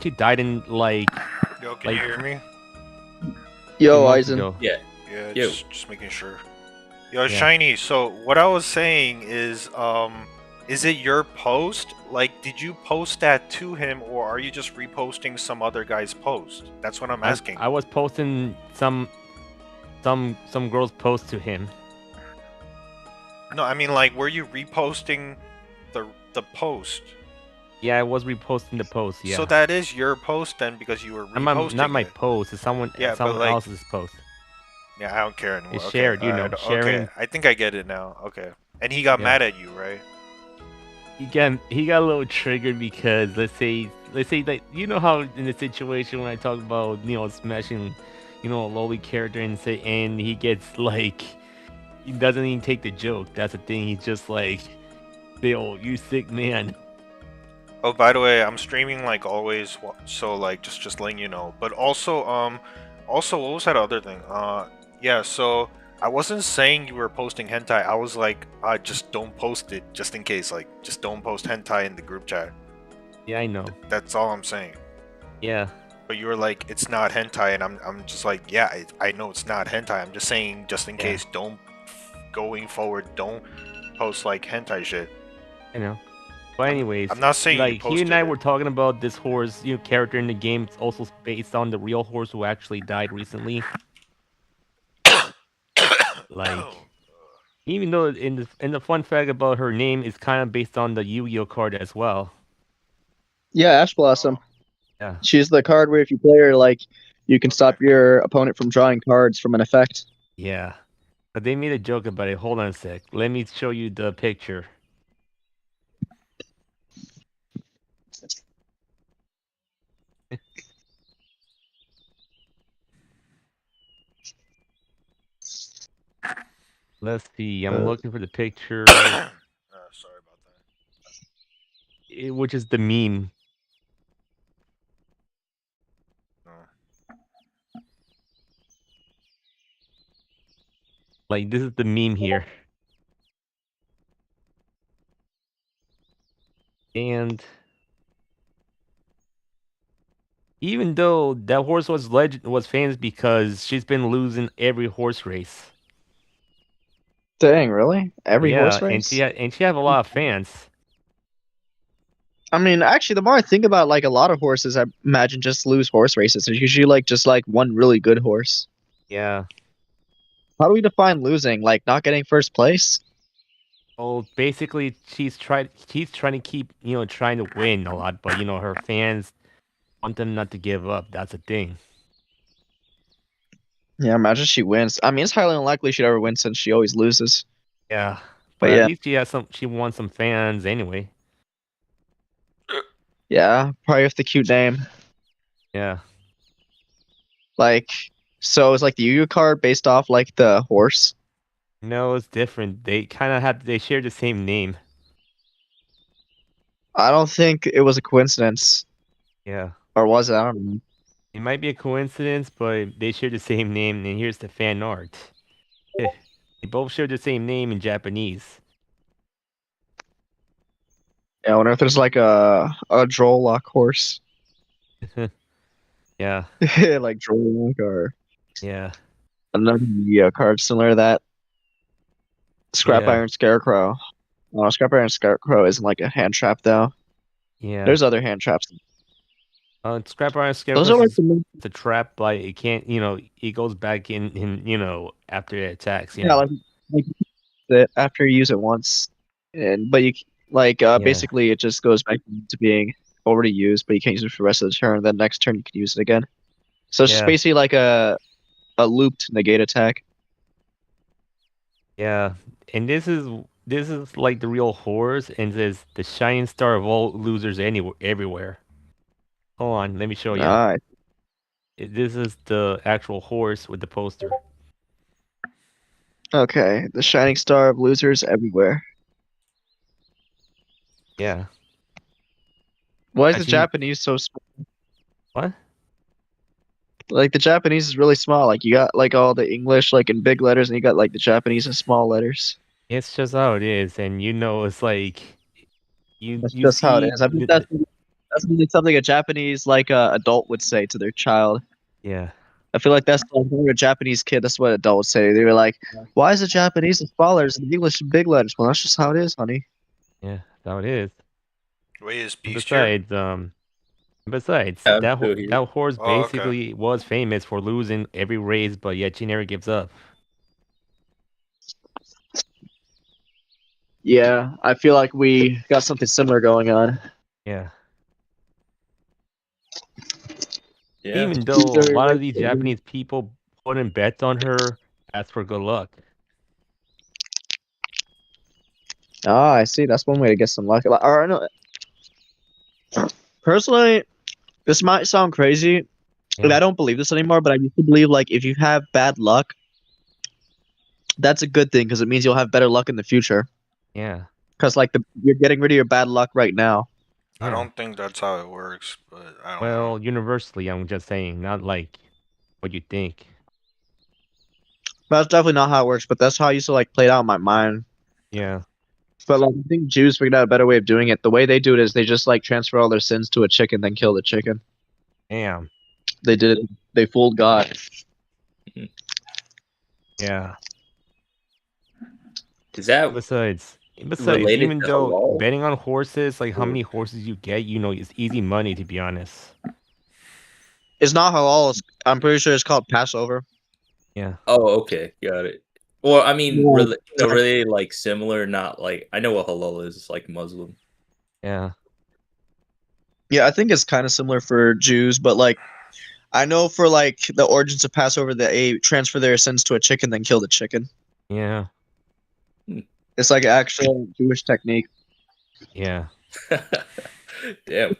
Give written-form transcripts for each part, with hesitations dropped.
She died in like. Yo, can you hear me? Yo, months Eisen. ago. Yeah. Yeah, Yo. just making sure. Yo, Yeah. Shiny, so what I was saying is it your post? Like, did you post that to him, or are you just reposting some other guy's post? That's what I'm asking. I was posting some girl's post to him. No, I mean, like, were you reposting the post? Yeah, I was reposting the post. Yeah. So that is your post then, because you were reposting not my it. post. It's someone Yeah, but, like, else's post. Yeah, I don't care anymore. It's Okay, shared, you know, alright, sharing. Okay, I think I get it now. Okay, and he got Yeah. mad at you, right? He got a little triggered because let's say like you know how in the situation when I talk about smashing a lowly character and he gets like he doesn't even take the joke. That's the thing. He's just like, "Yo, you sick man." Oh, by the way, I'm streaming like always, so like just letting you know. But also, also what was that other thing? Yeah. So I wasn't saying you were posting hentai. I was like, just don't post it, just in case. Like, just don't post hentai in the group chat. Yeah, I know. That's all I'm saying. Yeah. But you were like, it's not hentai, and I'm just like, yeah, I know it's not hentai. I'm just saying, just in Yeah. case, don't going forward, don't post like hentai shit. I know. But anyways, I'm not saying like you he and I posted it. were talking about this horse, character in the game. It's also based on the real horse who actually died recently. Like, even though in the fun fact about her name is kind of based on the Yu-Gi-Oh card as well. Yeah, Ash Blossom. Yeah. She's the card where if you play her, like, you can stop your opponent from drawing cards from an effect. Yeah. But they made a joke about it. Hold on a sec. Let me show you the picture. Let's see. I'm looking for the picture. Sorry about that. Which is the meme. Like, this is the meme here. And even though that horse was famous because she's been losing every horse race. Dang, really? Every horse race? and she have a lot of fans. I mean, actually, the more I think about, like, a lot of horses, I imagine just lose horse races. It's usually just one really good horse. Yeah. How do we define losing? Like not getting first place? Oh, basically, she's trying to keep, trying to win a lot, but her fans want them not to give up. That's the thing. Yeah, imagine she wins. I mean, it's highly unlikely she'd ever win since she always loses. Yeah, But but at yeah, least she won some fans anyway. yeah, probably with the cute name. Yeah. Like, so it's like the Yu-Gi-Oh card based off like the horse. No, it's different. They share the same name. I don't think it was a coincidence, Yeah. or was it? I don't know. It might be a coincidence, but they share the same name, and here's the fan art. They both share the same name in Japanese. Yeah, I wonder if there's like a Droll lock horse, Yeah, like Droll lock or yeah, another Yu-Gi-Oh card similar to that. Scrap yeah, Iron Scarecrow. Oh, Scrap Iron Scarecrow isn't like a hand trap though. yeah. There's other hand traps. Scrap Iron Those Scarecrow are like is the it's a trap, but it can't, it goes back in, after it attacks. yeah, like you use it after you use it once, and but you like Yeah, basically it just goes back to being already used, but you can't use it for the rest of the turn. Then next turn you can use it again. So it's just yeah, basically like a looped negate attack. yeah. And this is like the real horse, and says the shining star of all losers anywhere, everywhere. Hold on, let me show you. Nice. This is the actual horse with the poster. Okay, the shining star of losers everywhere. Yeah. Why is the Actually, Japanese so small? what? Like the Japanese is really small. Like you got like all the English like in big letters, and you got like the Japanese in small letters. It's just how it is, and it's like you That's you just how it see is. I think that's really something a Japanese like adult would say to their child. yeah, I feel like that's like when you're a Japanese kid. That's what adults would say. They were like, "Why is the Japanese in small letters and the English in big letters?" Well, that's just how it is, honey. yeah, that's how it is. Wait, is And Beast here? I'm that still here. that horse Oh, okay. basically was famous for losing every race, but yet she never gives up. Yeah, I feel like we got something similar going on. Yeah. Yeah. Even though a They're lot of like, these Japanese people putting bets on her, ask for good luck. ah, I see. That's one way to get some luck. Or no, personally, this might sound crazy, and Yeah, I don't believe this anymore. But I used to believe like if you have bad luck, that's a good thing because it means you'll have better luck in the future. yeah, Because like you're getting rid of your bad luck right now. I yeah. don't think that's how it works, but I don't know. Well, universally, I'm just saying, not like what you think. That's definitely not how it works, but that's how I used to like play it out in my mind. Yeah, But like I think Jews figured out a better way of doing it. The way they do it is they just like transfer all their sins to a chicken, then kill the chicken. damn. They did it. They fooled God. Yeah. Is that Besides, related even to though halal? betting on horses, like how Or many horses you get, it's easy money to be honest. It's not halal. I'm pretty sure it's called Passover. Yeah, oh, okay, got it. Well, I mean, Yeah. really like similar, not like I know what halal is. It's like Muslim. yeah, Yeah, I think it's kind of similar for Jews, but like I know for like the origins of Passover, they transfer their sins to a chicken, then kill the chicken. yeah, Hmm. It's like an actual Jewish technique. yeah. Damn.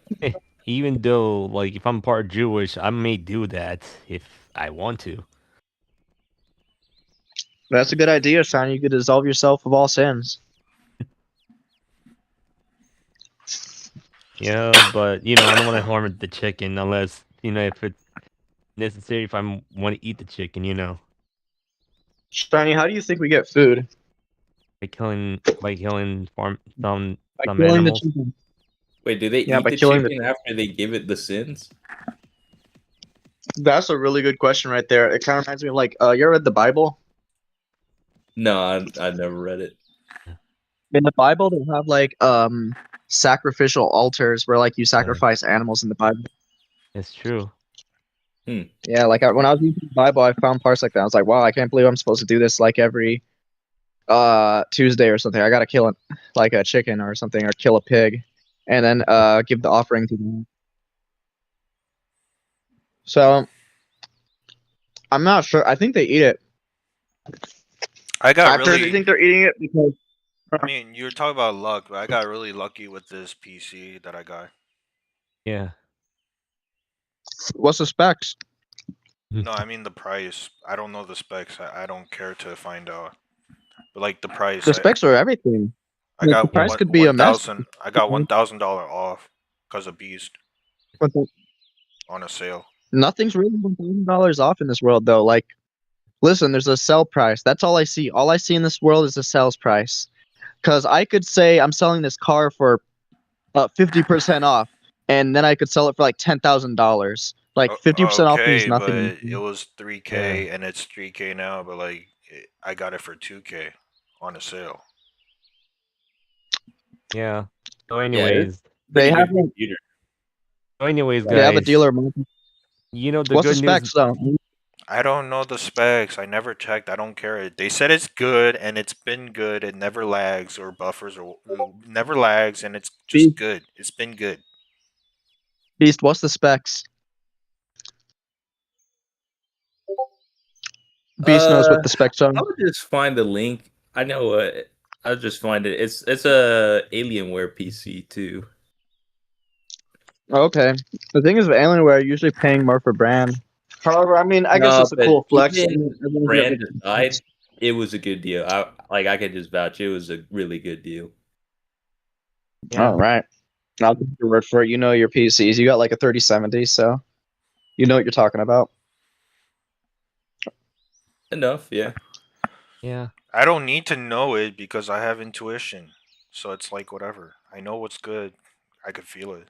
Even though, like, if I'm part Jewish, I may do that if I want to. That's a good idea, Sean. You could absolve yourself of all sins. Yeah, but I don't want to harm the chicken unless if it's necessary if I want to eat the chicken. Shiny, how do you think we get food? By killing farm By some killing the animals. chicken. Wait, do they Yeah, eat by the killing the. chicken after they give it the sins? That's a really good question right there. It kind of reminds me of like, you ever read the Bible? No, I never read it. In the Bible, they have like sacrificial altars where like you Yeah, sacrifice animals in the Bible. it's true. Yeah, like when I was reading the Bible, I found parts like that. I was like, wow, I can't believe I'm supposed to do this like every Tuesday or something. I gotta kill like a chicken or something, or kill a pig, and then give the offering to them. So I'm not sure. I think they eat it. I got I've heard they really. think they're eating it because I mean, you're talking about luck, but I got really lucky with this PC that I got. Yeah. what's the specs? No, I mean the price. I don't know the specs. I don't care to find out. But like the price, The specs are everything. I Like the got price could be a mess. I got $1,000 off because of Beast But on a sale. nothing's really $1,000 off in this world, though. Like, listen, there's a sell price. That's all I see. All I see in this world is a sales price. Because I could say I'm selling this car for 50% off, and then I could sell it for like $10,000. Like 50% off means Okay, nothing. but it was 3K Yeah. and it's 3K now, but like I got it for 2K on a sale. Yeah. So Yeah, it's anyways, They pretty have good computer. they have a guys, dealer market. the What's the good news. specs though? I don't know the specs. I never checked. I don't care. They said it's good and it's been good. It never lags or buffers or never lags and it's just Beast, good. It's been good. Beast, what's the specs? Beast knows Uh, what the specs are. I would just find the link. I know. I'll just find it. It's a Alienware PC too. Okay. The thing is, with Alienware, you're usually paying more for brand. However, I mean, I guess No, it's a but cool flex. even Everyone's got brand different aside, specs. it was a good deal. I could just vouch it was a really good deal. Yeah. All right. I'll take your word for it. You know your PCs. You got like a 3070, so you know what you're talking about. Enough, yeah. Yeah. I don't need to know it because I have intuition. So it's like whatever. I know what's good. I could feel it.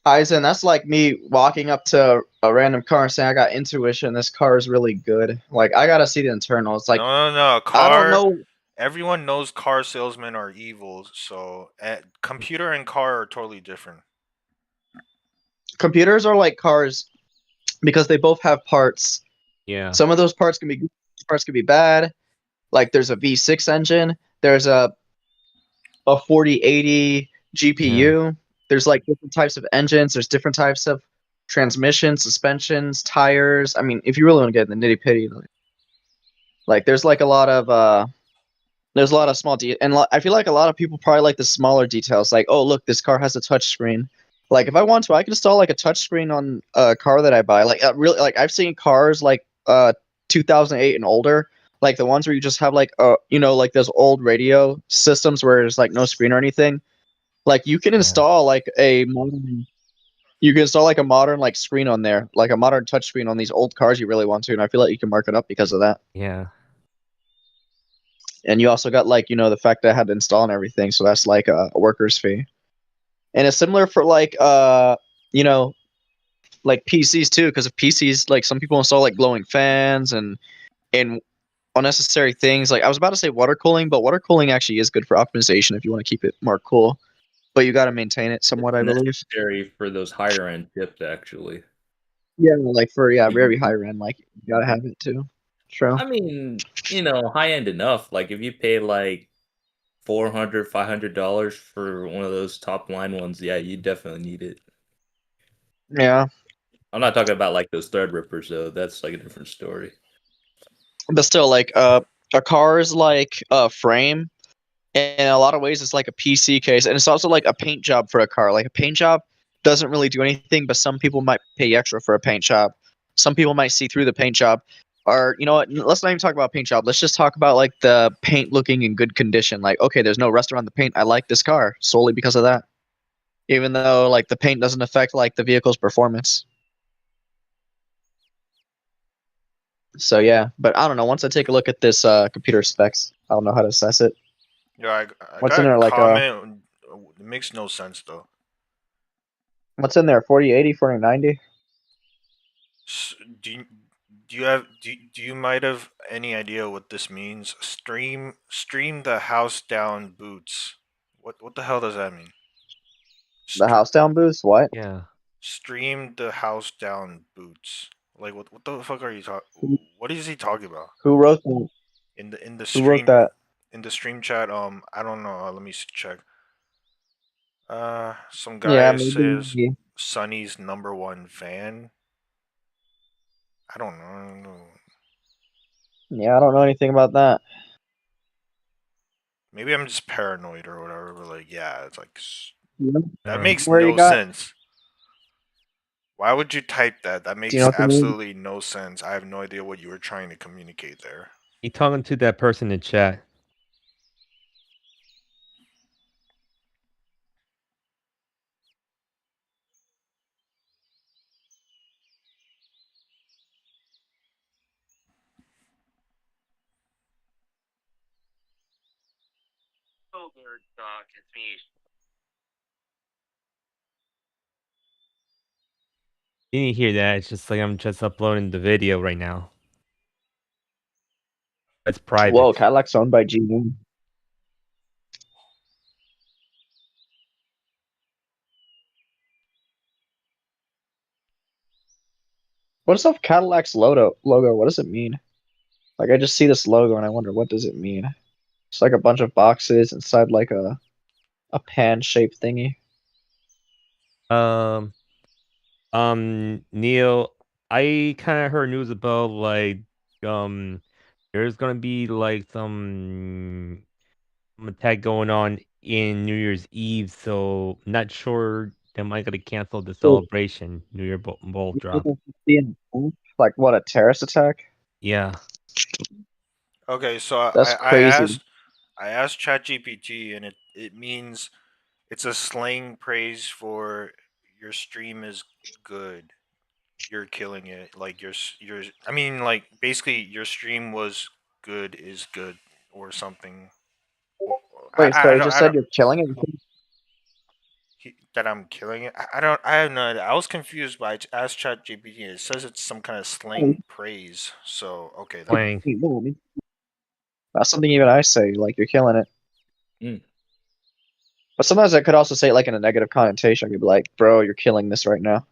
Eisen, that's like me walking up to a random car and saying, I got intuition. This car is really good. Like, I gotta see the internals. Like, No, no, no. I don't Car. know. Everyone knows car salesmen are evil. So computer and car are totally different. Computers are like cars because they both have parts. Yeah. Some of those parts can be good, parts can be bad. Like, there's a V6 engine. There's a 4080 Yeah. GPU. There's like different types of engines. There's different types of transmission, suspensions, tires. I mean, if you really want to get in the nitty pitty, like there's a lot of small and I feel like a lot of people probably like the smaller details. Like, oh look, this car has a touch screen. Like if I want to, I can install like a touch screen on a car that I buy. Like really, like I've seen cars like 2008 and older, like the ones where you just have like like those old radio systems where there's like no screen or anything. Like you can Yeah. install like you can install like a modern like screen on there, like a modern touch screen on these old cars you really want to, and I feel like you can mark it up because of that. Yeah. And you also got like the fact that I had to install and everything, so that's like a worker's fee. And it's similar for like you know like PCs too, because of PCs like some people install like glowing fans and unnecessary things. Like I was about to say water cooling, but water cooling actually is good for optimization if you want to keep it more cool. But you got to maintain it It's somewhat, I believe. necessary for those higher end chips actually. Yeah, like for very Mhm. high end, like you gotta have it too. True. I mean, high end enough. Like if you pay like 400, $500 for one of those top line ones, yeah, you definitely need it. Yeah, I'm not talking about like those Threadrippers though. That's like a different story. but still, like a car is like a frame. In a lot of ways, it's like a PC case, and it's also like a paint job for a car. Like a paint job doesn't really do anything, but some people might pay extra for a paint job. Some people might see through the paint job. Or you know what? Let's not even talk about paint job. Let's just talk about like the paint looking in good condition. Like, okay, there's no rust around the paint. I like this car solely because of that. Even though like the paint doesn't affect like the vehicle's performance. So yeah, but I don't know. Once I take a look at this computer specs, I don't know how to assess it. Yeah, I What's in got a there? Like comment. It makes no sense though. what's in there? 4080, 4090. Do you, do you might have any idea what this means? Stream the house down boots. What the hell does that mean? The Str- house down boost. What? Yeah. Stream the house down boots. Like what the fuck are you talking? What is he talking about? Who wrote that? in the Who wrote stream that? in the stream chat. I don't know. Let me check. Some Yeah, guy says maybe. Sonny's #1 fan. I don't know. Yeah, I don't know anything about that. Maybe I'm just paranoid or whatever. But like, yeah, it's like Yeah. that Um, makes Where you no got? sense. Why would you type that? That Do you know makes what you mean? absolutely no sense. I have no idea what you were trying to communicate there. he talking to that person in chat. It's me. You didn't hear that. It's just like I'm just uploading the video right now. It's Whoa, private. Cadillac's owned by GM. What's up Cadillac's logo? What does it mean? Like I just see this logo and I wonder what does it mean? It's like a bunch of boxes inside like a pan shaped thingy. Um, Neil, I kind of heard news about like um, there's gonna be like some attack going on in New Year's Eve, so not sure they might gonna cancel the So, celebration, New Year ball drop. like what, a terrorist attack? Yeah. Okay, so That's crazy. I asked ChatGPT and it means it's a slang praise for your stream is good. You're killing it. Like your I mean like basically your stream was good is good or something. Wait, so it just I said don't you're killing it? that I'm killing it. I don't I have no idea. I was confused by asked ChatGPT. It says it's some kind of slang praise. So okay then. Playing. That's something even I say, like you're killing it. Mm. But sometimes I could also say it like in a negative connotation. I could be like, bro, you're killing this right now.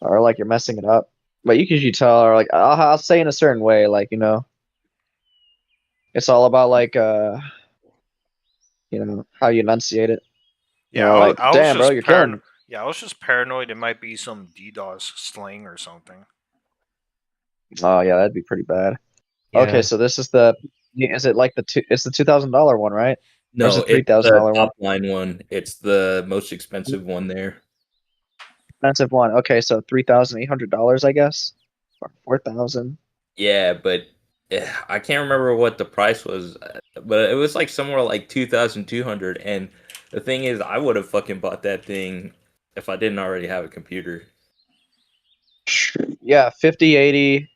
Or like you're messing it up. But you can usually tell, or like I'll say in a certain way, like, it's all about like how you enunciate it. Yeah, Like, I was damn, bro, just you're killing it. Yeah, I was just paranoid. It might be some DDoS slang or something. Oh yeah, that'd be pretty bad. Okay, Yeah. so this is is it like it's the $2,000 one, right? Or is No, it three it's thousand the dollar one? top line one. It's the most expensive one there. Expensive one. Okay, so $3,800, I guess, or 4,000. Yeah, but I can't remember what the price was, but it was like somewhere like 2,200. And the thing is, I would have fucking bought that thing if I didn't already have a computer. Yeah, 5080.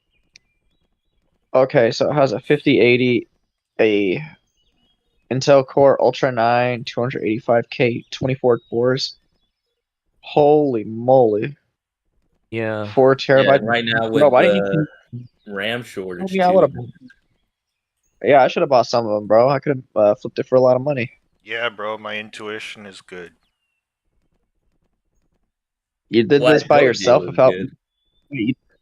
Okay, so it has a 5080, a Intel Core Ultra 9, 285K, 24 cores. Holy moly. Yeah. 4 Yeah, terabytes. and right now Bro, with why didn't the you RAM tell shortage me I would too. have? Yeah, I should have bought some of them, bro. I could have flipped it for a lot of money. Yeah, bro, my intuition is good. You did Well, I this by told you it yourself was without. good.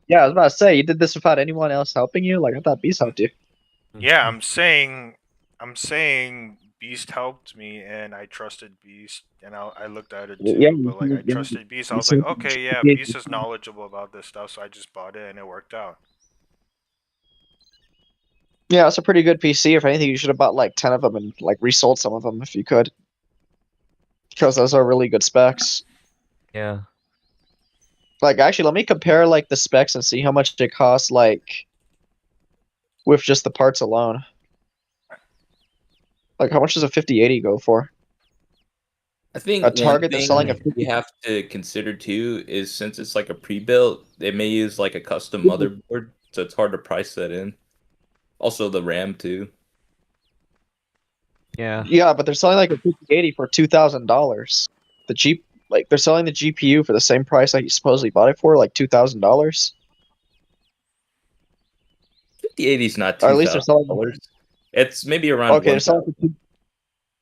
Yeah, I was about to say, you did this without anyone else helping you? Like, I thought Beast helped you. Yeah, I'm saying Beast helped me, and I trusted Beast, and I looked at it Yeah, too. But like, I trusted Beast. I was like, okay, yeah, Beast is knowledgeable about this stuff, so I just bought it, and it worked out. yeah, it's a pretty good PC. If anything, you should have bought like 10 of them and like resold some of them if you could. Because those are really good specs. Yeah. Like, actually, let me compare like the specs and see how much it costs, like, with just the parts alone. Like, how much does a 5080 go for? I think A one Target that's selling a thing 50. you have to consider too is since it's like a pre-built, they may use like a custom motherboard, so it's hard to price that in. Also the RAM too. Yeah. Yeah, but they're selling like a 5080 for $2,000. The Jeep, like, they're selling the GPU for the same price like you supposedly bought it for, like $2,000. 5080 is not Or at least they're selling. $2,000. It's maybe around Okay, 1,000.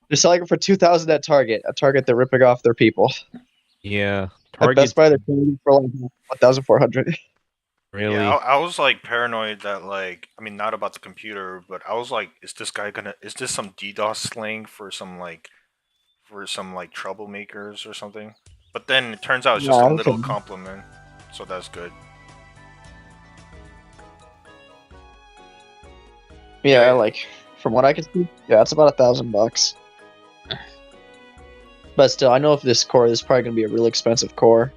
they're selling it for 2,000 at Target. At Target, they're ripping off their people. Yeah. At Best Target's Buy, they're selling it for like 1,400. Really? Yeah, I was like paranoid that like I mean not about the computer, but I was like, is this some DDoS slang for some like troublemakers or something? But then it turns out it's just a No, little okay. compliment, so that's good. Yeah, Yeah, like from what I can see, yeah, it's about $1,000. But still, I know if this core is probably gonna be a really expensive core.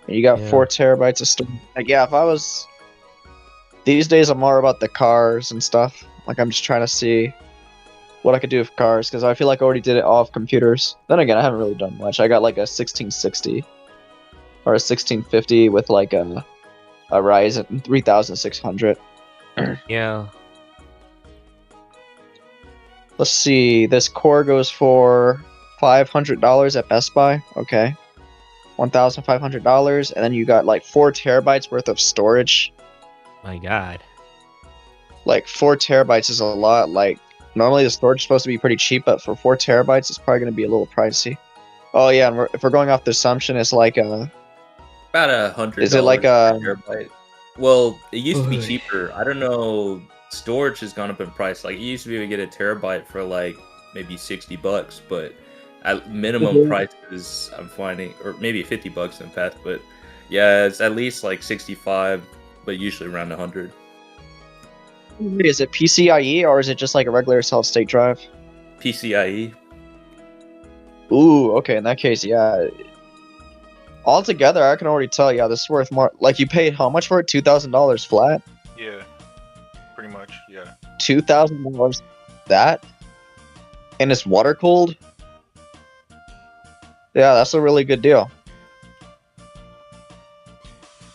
And you got Yeah. 4 TB of storage. Like, yeah, if I was these days, I'm more about the cars and stuff. Like, I'm just trying to see what I could do with cars because I feel like I already did it off computers. Then again, I haven't really done much. I got like a 1660 or a 1650 with like a Ryzen 3600. Yeah. Let's see. This core goes for $500 at Best Buy. Okay, $1,500, and then you got like 4 TB worth of storage. My God. Like 4 TB is a lot. Like normally the storage is supposed to be pretty cheap, but for 4 TB, it's probably going to be a little pricey. Oh yeah, and if we're going off the assumption, it's like About $100 is it like per a terabyte. Well, it used to be cheaper. I don't know. Storage has gone up in price. Like, you used to be able to get a terabyte for like maybe $60, but at minimum prices, I'm finding, or maybe $50 in the past. But yeah, it's at least like 65, but usually around 100. is it PCIe or is it just like a regular solid state drive? PCIe. Ooh, okay. In that case, yeah. Altogether, I can already tell. Yeah, this is worth more. Like you paid how much for it? $2,000 flat. yeah, pretty much. Yeah. $2,000 that, and it's water cooled. Yeah, that's a really good deal.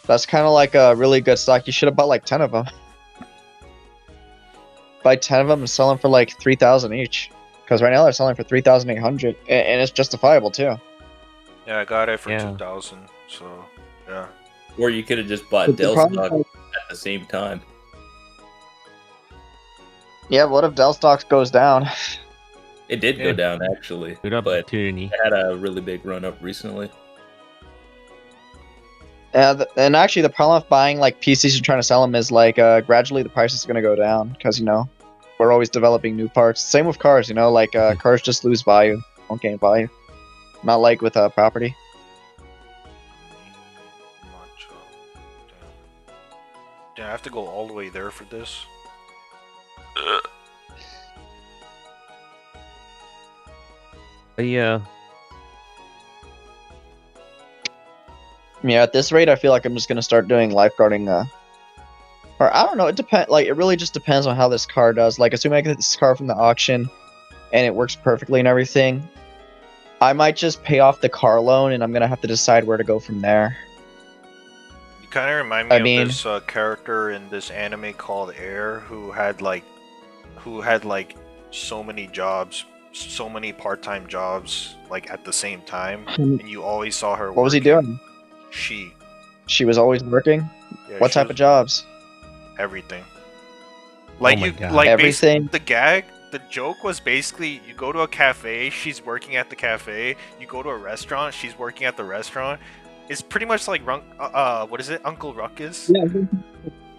That's kind of like a really good stock. You should have bought like 10 of them. Buy 10 of them and sell them for like 3,000 each. Because right now they're selling for 3,800, and it's justifiable too. Yeah, I got it for Yeah. 2,000. So yeah. Or you could have just bought But the Dell problem stock is- at the same time. Yeah, what if Dell stocks goes down? It did Yeah. go down actually, Good but opportunity. it had a really big run up recently. And actually, the problem with buying like PCs and trying to sell them is like gradually the price is going to go down because we're always developing new parts. Same with cars, like cars just lose value, don't gain value. Not like with property. Matcha. Damn. Damn, I have to go all the way there for this. But yeah. Yeah, at this rate, I feel like I'm just gonna start doing lifeguarding. Or I don't know. It depends. Like it really just depends on how this car does. Like assuming I get this car from the auction, and it works perfectly and everything, I might just pay off the car loan, and I'm gonna have to decide where to go from there. You kind of remind me I of mean- this character in this anime called Air, who had like so many jobs, so many part-time jobs, like at the same time, and you always saw her. What was he working. doing? She was always working. Yeah, What she type was- of jobs? Everything. Like my you, God. like Everything? the joke was basically you go to a cafe, she's working at the cafe. You go to a restaurant, she's working at the restaurant. It's pretty much like what is it, Uncle Ruckus? Yeah,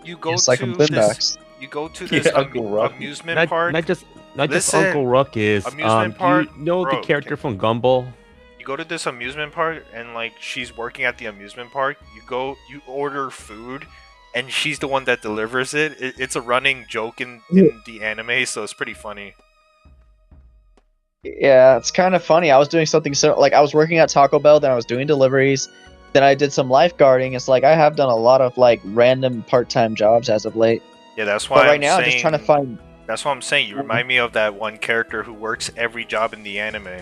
You go it's like to from this. Boondocks. You go to Yeah, this Uncle Ruckus. amusement park. Not just Listen, Uncle Ruckus. amusement park, You know bro, the character from Gumball? You go to this amusement park and like she's working at the amusement park. You order food, and she's the one that delivers it. It's a running joke in the anime, so it's pretty funny. Yeah, it's kind of funny. I was doing something similar. Like I was working at Taco Bell, then I was doing deliveries, then I did some lifeguarding. It's like I have done a lot of like random part-time jobs as of late. Yeah, that's why But right I'm now, saying, I'm just trying to find. That's what I'm saying. You remind me of that one character who works every job in the anime.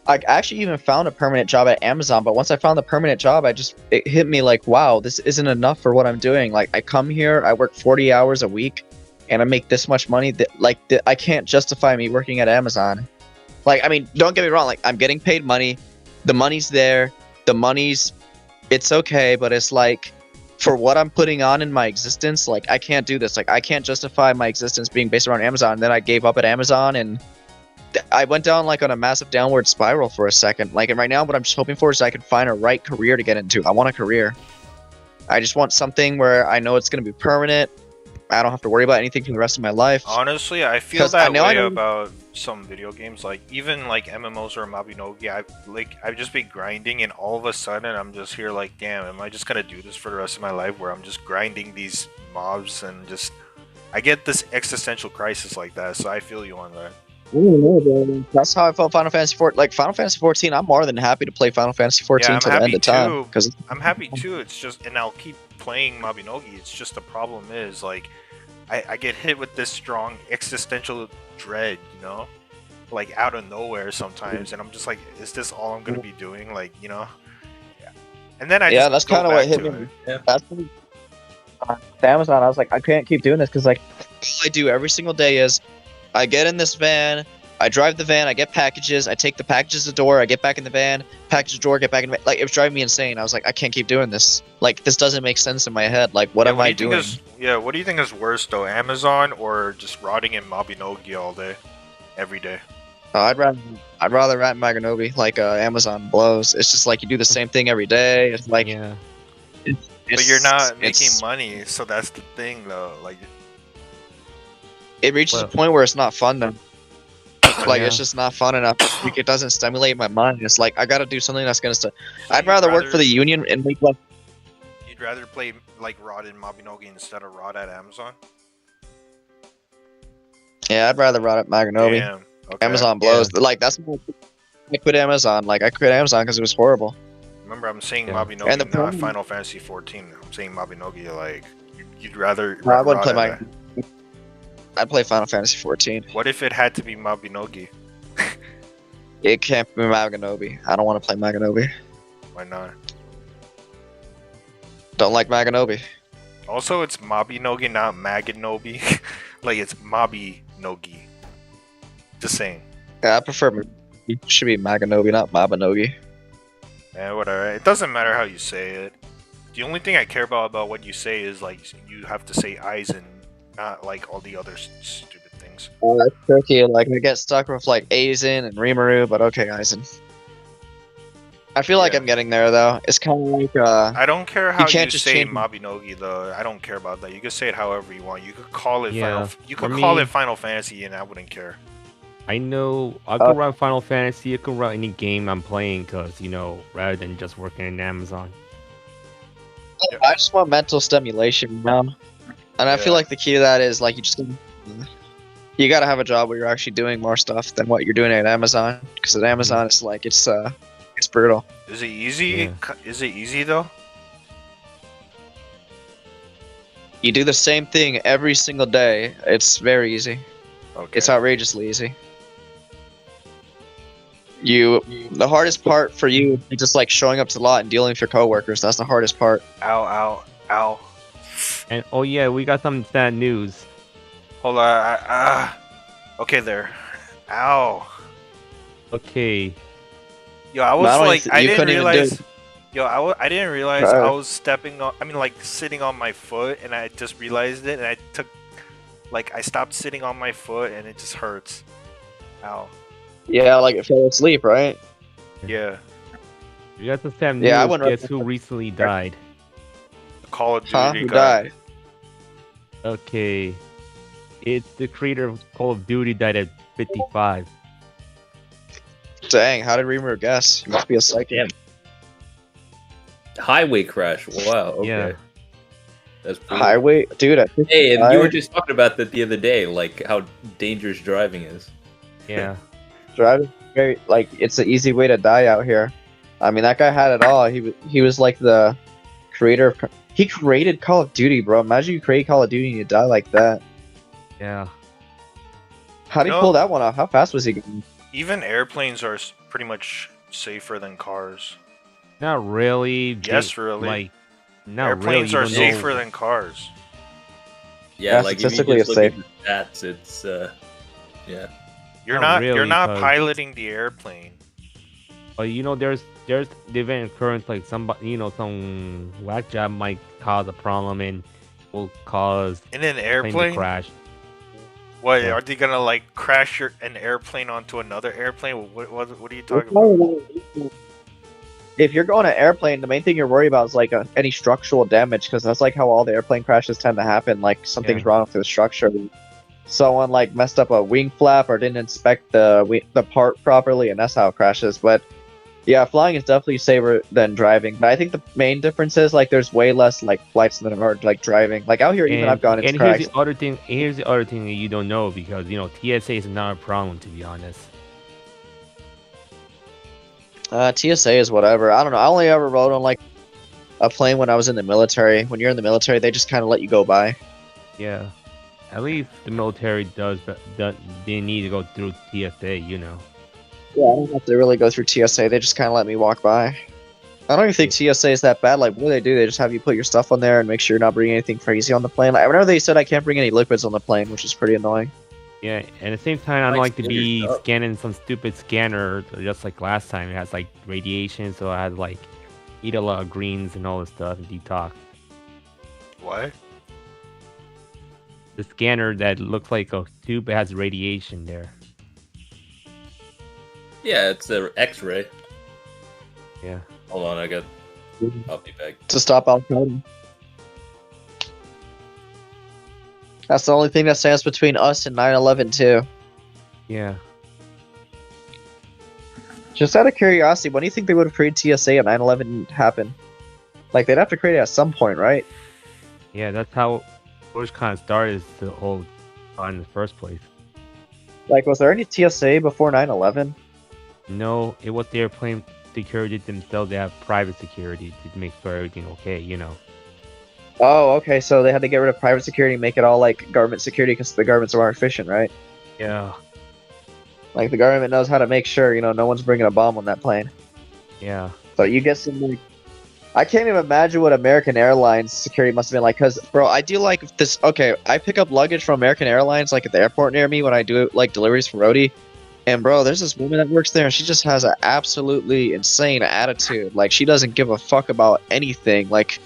I actually even found a permanent job at Amazon, but once I found the permanent job, it hit me like, wow, this isn't enough for what I'm doing. Like I come here, I work 40 hours a week, and I make this much money. I can't justify me working at Amazon. Like, I mean, don't get me wrong. Like I'm getting paid money, the money's there, it's okay, but it's like for what I'm putting on in my existence, like I can't do this. Like I can't justify my existence being based around Amazon. And then I gave up at Amazon and I went down like on a massive downward spiral for a second. Like, and right now, what I'm just hoping for is I can find a right career to get into. I want a career. I just want something where I know it's gonna be permanent. I don't have to worry about anything for the rest of my life. Honestly, I feel 'Cause that I way know. about some video games, like even like MMOs or Mabinogi. I've just been grinding, and all of a sudden I'm just here like, damn, am I just gonna do this for the rest of my life? Where I'm just grinding these mobs and just I get this existential crisis like that. So I feel you on that. That's how I felt Final Fantasy 14. Like Final Fantasy 14, I'm more than happy to play Final Fantasy 14 Yeah, I'm till the end happy of time. too. Because I'm happy too. It's just, and I'll keep playing Mabinogi. It's just the problem is like, I get hit with this strong existential dread, you know, like out of nowhere sometimes, and I'm just like, is this all I'm gonna be doing? Like, you know, yeah. And then I yeah, just that's go kind of what back hit to me. it. That's when, with Amazon. I was like, I can't keep doing this because like all I do every single day is I get in this van, I drive the van, I get packages, I take the packages to the door, I get back in the van, package the door, get back in the van. Like it was driving me insane. I was like, I can't keep doing this. Like this doesn't make sense in my head. Like what Yeah, am I do you think doing? is what do you think is worse though, Amazon or just rotting in Mabinogi all day, every day? I'd rather rat Maganobi. Like Amazon blows. It's just like you do the same thing every day. It's like Yeah. But you're not making it's- money, so that's the thing though. Like, It reaches Well- a point where it's not fun then. Like Yeah. it's just not fun enough. Like, it doesn't stimulate my mind. It's like I gotta do something that's gonna. so I'd you'd rather work for the union and make less. You'd rather play like rot in Mabinogi instead of rot at Amazon. Yeah, I'd rather run at Maganobi. Damn. Okay. Amazon blows. Like that's why I quit Amazon. Like I quit Amazon because it was horrible. Remember, I'm saying Yeah. Mabinogi, And the not problem- Final Fantasy 14. I'm saying Mabinogi. Like, you'd rather. I wouldn't rot play at my. I'd play Final Fantasy 14. What if it had to be Mabinogi? It can't be Maganobi. I don't want to play Maganobi. Why not? Don't like Maganobi. Also, it's Mabinogi, not Maganobi. Like, it's Mabinogi. Just saying. Yeah, I prefer. It should be Maganobi, not Mabinogi. Eh, whatever. It doesn't matter how you say it. The only thing I care about what you say is like you have to say Aizen, not like all the other stupid things. That's tricky. Like I get stuck with like Aizen and Rimuru, but okay, Aizen. I feel like Yeah. I'm getting there though. It's kind of like I don't care how you, can't just say change- Mabinogi though. I don't care about that. You can say it however you want. You could call it Yeah, You for could call me- it Final Fantasy, and I wouldn't care. I know I could run Final Fantasy. I could run any game I'm playing, cause rather than just working in Amazon. I just want mental stimulation, you know? And I feel Yeah. like the key to that is like you gotta have a job where you're actually doing more stuff than what you're doing at Amazon. Because at Amazon, it's like it's brutal. Is it easy? Yeah. Is it easy though? You do the same thing every single day. It's very easy. Okay. It's outrageously easy. The hardest part for you is just like showing up to the lot and dealing with your coworkers. That's the hardest part. Ow! Ow! Ow! And oh yeah, we got some sad news. Hold on. Okay, there. Ow! Okay. Yo, I was Not only like, th- I you didn't couldn't even do realize. it. Yo, I didn't realize Right. I was stepping on. I mean, like sitting on my foot, and I just realized it, and I stopped sitting on my foot, and it just hurts. Ow. Yeah, like it fell asleep, right? Yeah. We got some sad news. Yeah, I wouldn't Guess who recently died? Call of Duty Huh? Who guy. died? Okay. It's the creator of Call of Duty died at 55. Dang, how did Reamer guess? You must be a psychic. Damn. Highway crash. Wow. Okay. Yeah. That's brutal. Highway, dude. Hey, and you were Highway- just talking about that the other day, like how dangerous driving is. Yeah. Driving, very like it's an easy way to die out here. I mean, that guy had it all. He was like the creator of. He created Call of Duty, bro. Imagine you create Call of Duty and you die like that. Yeah. How did he No. pull that one off? How fast was he going? Even airplanes are pretty much safer than cars. Not really. Yes, really. Like, not Airplanes really. are even though- safer than cars. Yeah, Yeah, like if you statistically just it's look at the stats, it's yeah. You're Not not. You're really, not 'cause- piloting the airplane. But there's the event occurrence like somebody some whack job might cause a problem and will cause In an plane to airplane. crash. What Yeah. are they gonna like crash an airplane onto another airplane? What are you talking about? if you're going an airplane, the main thing you're worried about is like any structural damage, because that's like how all the airplane crashes tend to happen. Like something's wrong with the structure. Someone like messed up a wing flap or didn't inspect the part properly, and that's how it crashes. But yeah, flying is definitely safer than driving. But I think the main difference is like there's way less like flights than are like driving. Like out here, even I've gone into and car here's the other thing. Here's the other thing that you don't know because TSA is not a problem, to be honest. TSA is whatever. I don't know. I only ever rode on like a plane when I was in the military. When you're in the military, they just kind of let you go by. Yeah, at least the military does, but they need to go through TSA. Yeah, I don't have to really go through TSA. They just kind of let me walk by. I don't even think TSA is that bad. Like, what do? They just have you put your stuff on there and make sure you're not bringing anything crazy on the plane. Like, I remember they said I can't bring any liquids on the plane, which is pretty annoying. Yeah, and at the same time, I don't like to be scanning some stupid scanner just like last time. It has like radiation, so I had to like eat a lot of greens and all this stuff and detox. What? The scanner that looks like a tube has radiation there. Yeah, it's an X-ray. Yeah. Hold on, I'll be back. To stop Al Qaeda. That's the only thing that stands between us and 9/11 too. Yeah. Just out of curiosity, when do you think they would have created TSA and 9/11 happened? Like they'd have to create it at some point, right? Yeah, that's how Bush kind of started the whole in the first place. Like, was there any TSA before 9/11? No, it was the airplane security themselves. They have private security to make sure everything okay, Oh, okay. So they had to get rid of private security and make it all like government security because the government's more efficient, right? Yeah. Like the government knows how to make sure no one's bringing a bomb on that plane. Yeah. So you get some like, I can't even imagine what American Airlines security must have been like. Cause bro, I do like this. Okay, I pick up luggage from American Airlines like at the airport near me when I do like deliveries for Rody. And bro, there's this woman that works there, and she just has an absolutely insane attitude. Like she doesn't give a fuck about anything. Like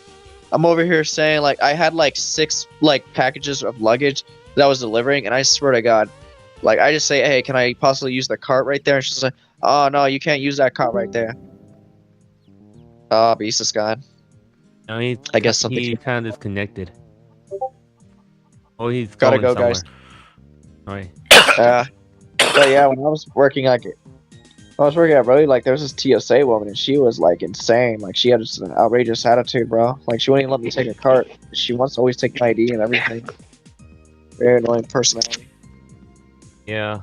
I'm over here saying like I had like 6 like packages of luggage that I was delivering, and I swear to God, like I just say, hey, can I possibly use the cart right there? And she's like, oh no, you can't use that cart right there. Oh, beast is gone. No, I guess something. He kind of disconnected. Oh, he's gotta going go, somewhere. guys. Alright. But yeah, when I was working at Brody, like there was this TSA woman, and she was like insane. Like she had just an outrageous attitude, bro. Like she wouldn't even let me take a cart. She wants to always take my ID and everything. Very annoying personality. Yeah.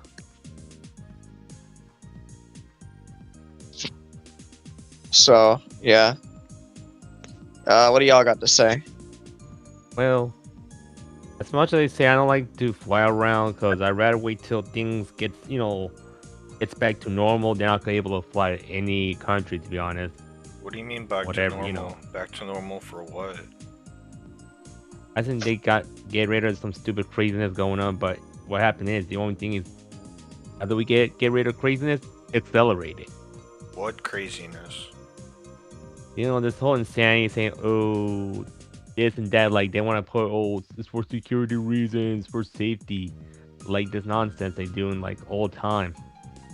So yeah. What do y'all got to say? Well, as much as I say I don't like to fly around because I'd rather wait till things get, gets back to normal. They're not able to fly to any country, to be honest. What do you mean back Whatever, to normal? Back to normal for what? I think they get rid of some stupid craziness going on, but what happened is the only thing is after we get rid of craziness, accelerate it. What craziness? This whole insanity saying, oh, this and that, like they want to put, oh, it's for security reasons, for safety, like this nonsense they doing like all the time,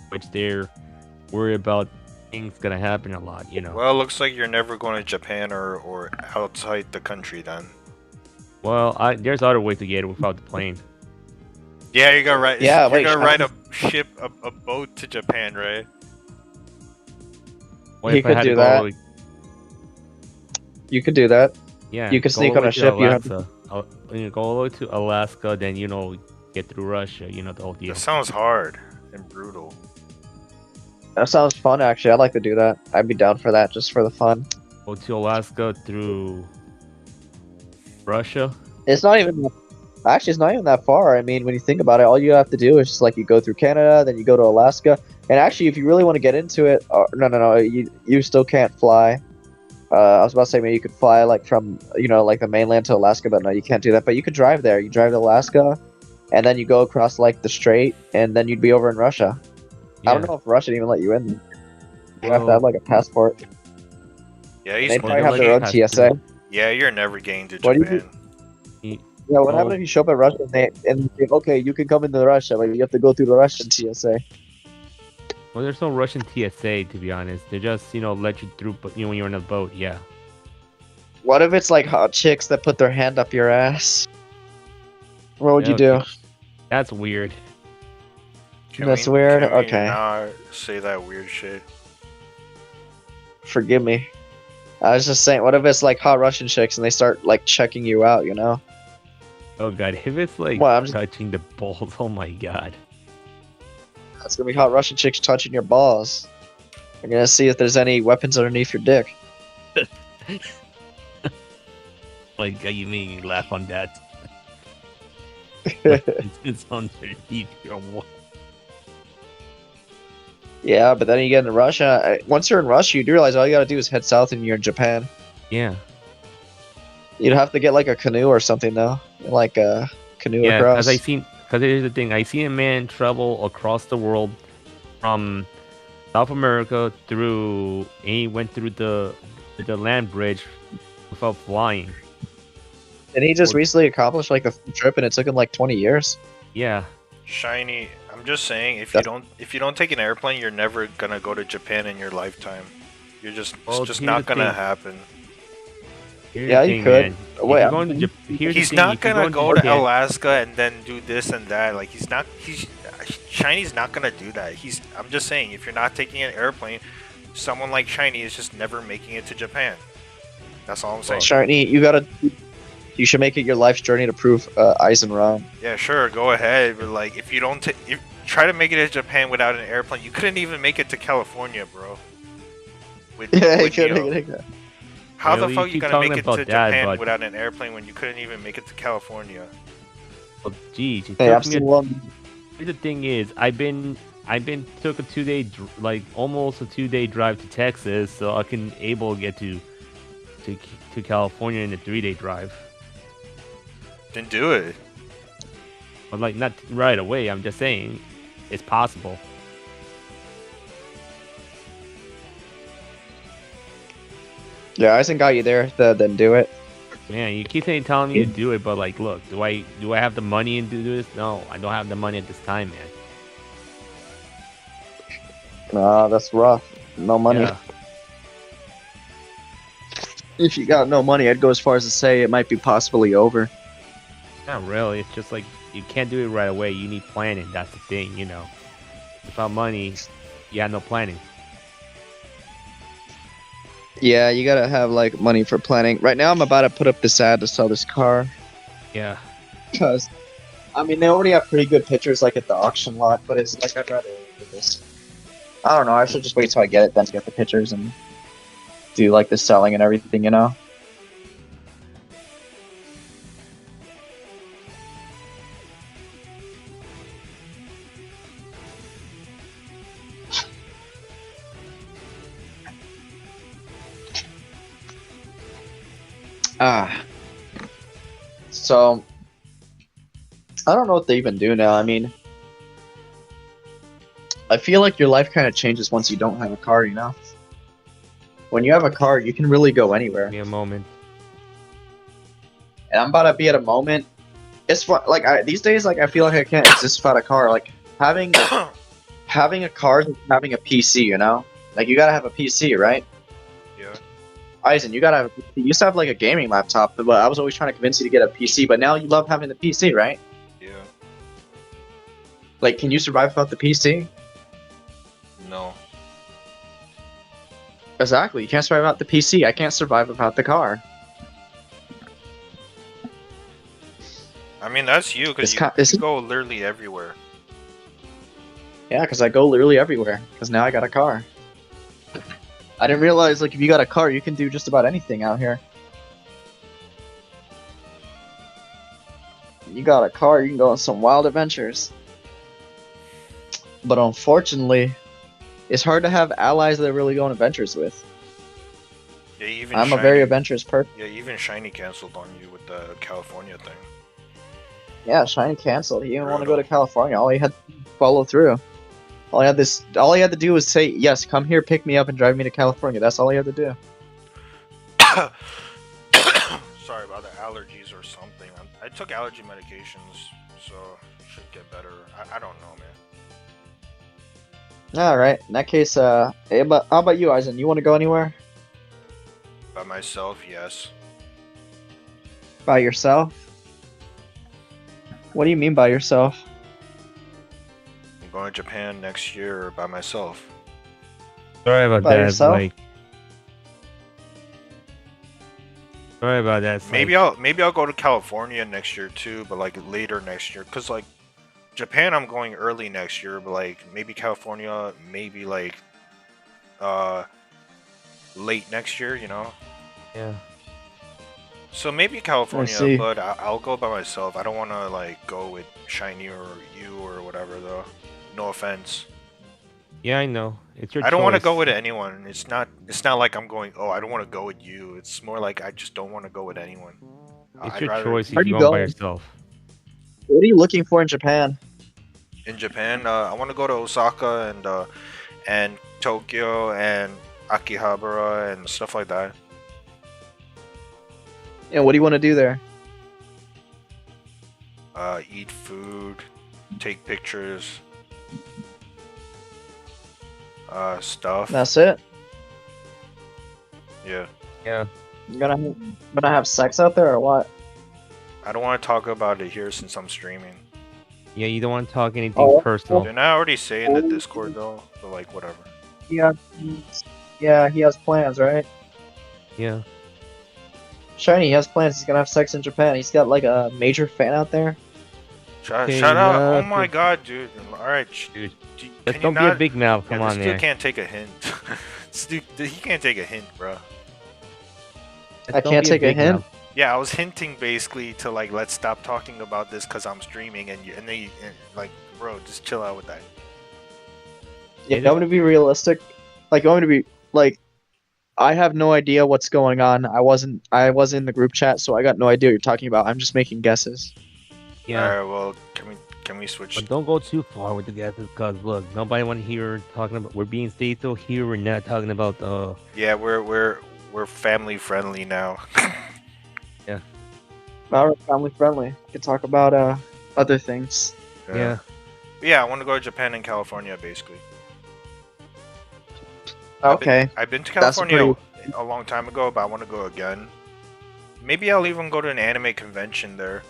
which they're worried about things gonna happen a lot, Well, it looks like you're never going to Japan or outside the country then. Well, there's other ways to get it without the plane. Yeah, you gotta ride. Yeah, you're gonna ride a ship, a boat to Japan, right? Well, You if I could had do to go that. all the- You could do that. yeah, You could go sneak all on the way a to ship, you have Alaska. When you go all the way to Alaska, then get through Russia. The whole deal. That sounds hard and brutal. That sounds fun, actually. I'd like to do that. I'd be down for that, just for the fun. Go to Alaska through Russia. It's not even. Actually, it's not even that far. I mean, when you think about it, all you have to do is just like you go through Canada, then you go to Alaska. And actually, if you really want to get into it, no, you still can't fly. I was about to say maybe you could fly like from like the mainland to Alaska, but no, you can't do that. But you could drive there. You drive to Alaska, and then you go across like the strait, and then you'd be over in Russia. Yeah. I don't know if Russia would even let you in. You have to have like a passport. Yeah, he's They Well, probably they'll have their own let you TSA. yeah, you're never getting to What do you Japan. Yeah, what Oh. happens if you show up at Russia and they okay, you can come into Russia, but you have to go through the Russian TSA. Well, there's no Russian TSA to be honest. They just let you through, but when you're in a boat, yeah. What if it's like hot chicks that put their hand up your ass? What would you do? Okay, that's weird. That's weird. Can we Okay, not say that weird shit? forgive me. I was just saying, what if it's like hot Russian chicks and they start like checking you out? You know? Oh god, if it's like Well, I'm just, touching the balls, oh my god. it's gonna be hot Russian chicks touching your balls. They're gonna see if there's any weapons underneath your dick. Like you mean you laugh on that? It's underneath your wall. Yeah, but then you get into Russia. Once you're in Russia, you do realize all you gotta do is head south and you're in Japan. Yeah. You'd have to get like a canoe or something though, like a canoe Yeah, across. because here's the thing. I seen a man travel across the world from South America through, and he went through the land bridge without flying. And he just Or- recently accomplished like the trip, and it took him like 20 years. Yeah. Shiny, I'm just saying, if That's- you don't take an airplane, you're never gonna go to Japan in your lifetime. Well, It's just here's not the gonna thing. happen. Here's Yeah, the you thing, could. man. If Wait, you're going to here's the He's thing, not if you're gonna going go to Japan- Alaska and then do this and that. Like he's Shiny's not gonna do that. I'm just saying, if you're not taking an airplane, someone like Shiny is just never making it to Japan. That's all I'm saying. Shiny, you should make it your life's journey to prove Eisen wrong. Yeah, sure, go ahead. But like, if you don't if try to make it to Japan without an airplane, you couldn't even make it to California, bro. With, Yeah, you with could Neo. make it. How the Really, fuck you you keep gonna talking make it about to that, Japan but- without an airplane when you couldn't even make it to California? Well, geez, it Hey, I'm took me still on. the thing is, I've been took a 2 day like almost a 2 day drive to Texas, so I can able to get to California in a 3 day drive. Then do it. But like not right away. I'm just saying, it's possible. Yeah, Eisen got you there. Then do it. Man, you keep saying telling me to do it, but like, look, do I have the money to do this? No, I don't have the money at this time, man. Nah, that's rough. No money. Yeah. If you got no money, I'd go as far as to say it might be possibly over. Not really. It's just like you can't do it right away. You need planning. That's the thing, Without money, you have no planning. Yeah, you gotta have like money for planning. Right now, I'm about to put up this ad to sell this car. Yeah. Because, I mean, they already have pretty good pictures like at the auction lot, but it's like I'd rather do this. I don't know. I should just wait till I get it, then get the pictures and do like the selling and everything, you know? So I don't know what they even do now. I mean, I feel like your life kind of changes once you don't have a car, you know? When you have a car, you can really go anywhere. Give me a moment. And I'm about to be at a moment. It's fun. Like these days, like I feel like I can't exist without a car. Like having a car is like having a PC, you know? Like you gotta have a PC, right? Yeah. Eisen, you gotta have. You used to have like a gaming laptop, but I was always trying to convince you to get a PC. But now you love having the PC, right? Yeah. Like, can you survive without the PC? No. Exactly. You can't survive without the PC. I can't survive without the car. I mean, that's you, because you go literally everywhere. Yeah, because I go literally everywhere. Because now I got a car. I didn't realize, like, if you got a car, you can do just about anything out here. You got a car, you can go on some wild adventures. But unfortunately, it's hard to have allies that really go on adventures with. Yeah, even I'm a Shiny, very adventurous person. Yeah, even Shiny canceled on you with the California thing. Yeah, Shiny canceled. He didn't want to go to Brutal. California. All he had to follow through. All he had to do was say, yes, come here, pick me up, and drive me to California. That's all he had to do. Sorry about the allergies or something. I took allergy medications, so it should get better. I don't know, man. All right. In that case, how about you, Eisen? You want to go anywhere By myself, yes. by yourself? What do you mean by yourself? I'm going to Japan next year by myself. Sorry about By that. yourself? Sorry about that. Maybe I'll go to California next year too, but like later next year, cause like Japan I'm going early next year, but like maybe California, maybe like uh late next year, you know. Yeah. So maybe California, see. but I'll go by myself. I don't want to like go with Shiny or you or whatever though. No offense. Yeah, I know. It's your I don't want to choice. go with anyone. It's not like I'm going. Oh, I don't want to go with you. It's more like I just don't want to go with anyone. It's I'd your rather choice Where if are you're you going by going? yourself. What are you looking for in Japan? in Japan. I want to go to Osaka and Tokyo and Akihabara and stuff like that. And what do you want to do there? Eat food, take pictures, stuff. That's it. Yeah. You gonna have sex out there or what? I don't want to talk about it here since I'm streaming. Yeah, you don't want to talk anything Oh, personal. Didn't I already say in the Discord though? But like whatever. Yeah, he has plans, right? Yeah. Shiny, he has plans. He's gonna have sex in Japan. He's got like a major fan out there. Okay, Shut up! nah, Oh my god, dude! All right, Dude, can just you don't be a not? big mouth. Yeah, Come this on dude there. can't take a hint. He can't take a hint, bro. I Don't can't be take a big hint. mouth. Yeah, I was hinting basically to like let's stop talking about this because I'm streaming, and then you, like, bro, just chill out with that. Yeah, you want me to be realistic? Like, you want me to be like, I have no idea what's going on. I wasn't in the group chat, so I got no idea what you're talking about. I'm just making guesses. Yeah. All right, well, can we switch? But don't go too far with the guesses, cause look, nobody want to hear talking about. We're being stated here. We're not talking about Yeah, we're family friendly now. All right, family friendly. We can talk about other things. Yeah. Yeah, I want to go to Japan and California basically. Okay. I've been to That's a California a long time ago, but I want to go again. Maybe I'll even go to an anime convention there.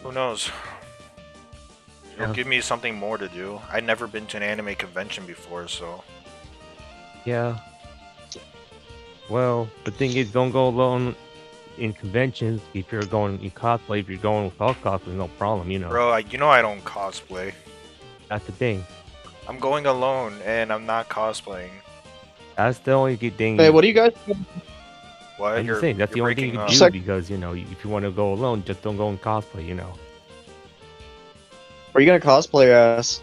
Who knows? It'll Yeah. give me something more to do. I've never been to an anime convention before, so Yeah. Well, the thing is, don't go alone in conventions. If you're going in cosplay, if you're going without cosplay, no problem. You know. bro, I don't cosplay. That's the thing. I'm going alone and I'm not cosplaying. That's the only good thing. Hey, what do you guys? What? I'm just saying that's the you're only thing you breaking can up. do Sec- because if you want to go alone, just don't go in cosplay. You know. Where are you gonna cosplay as?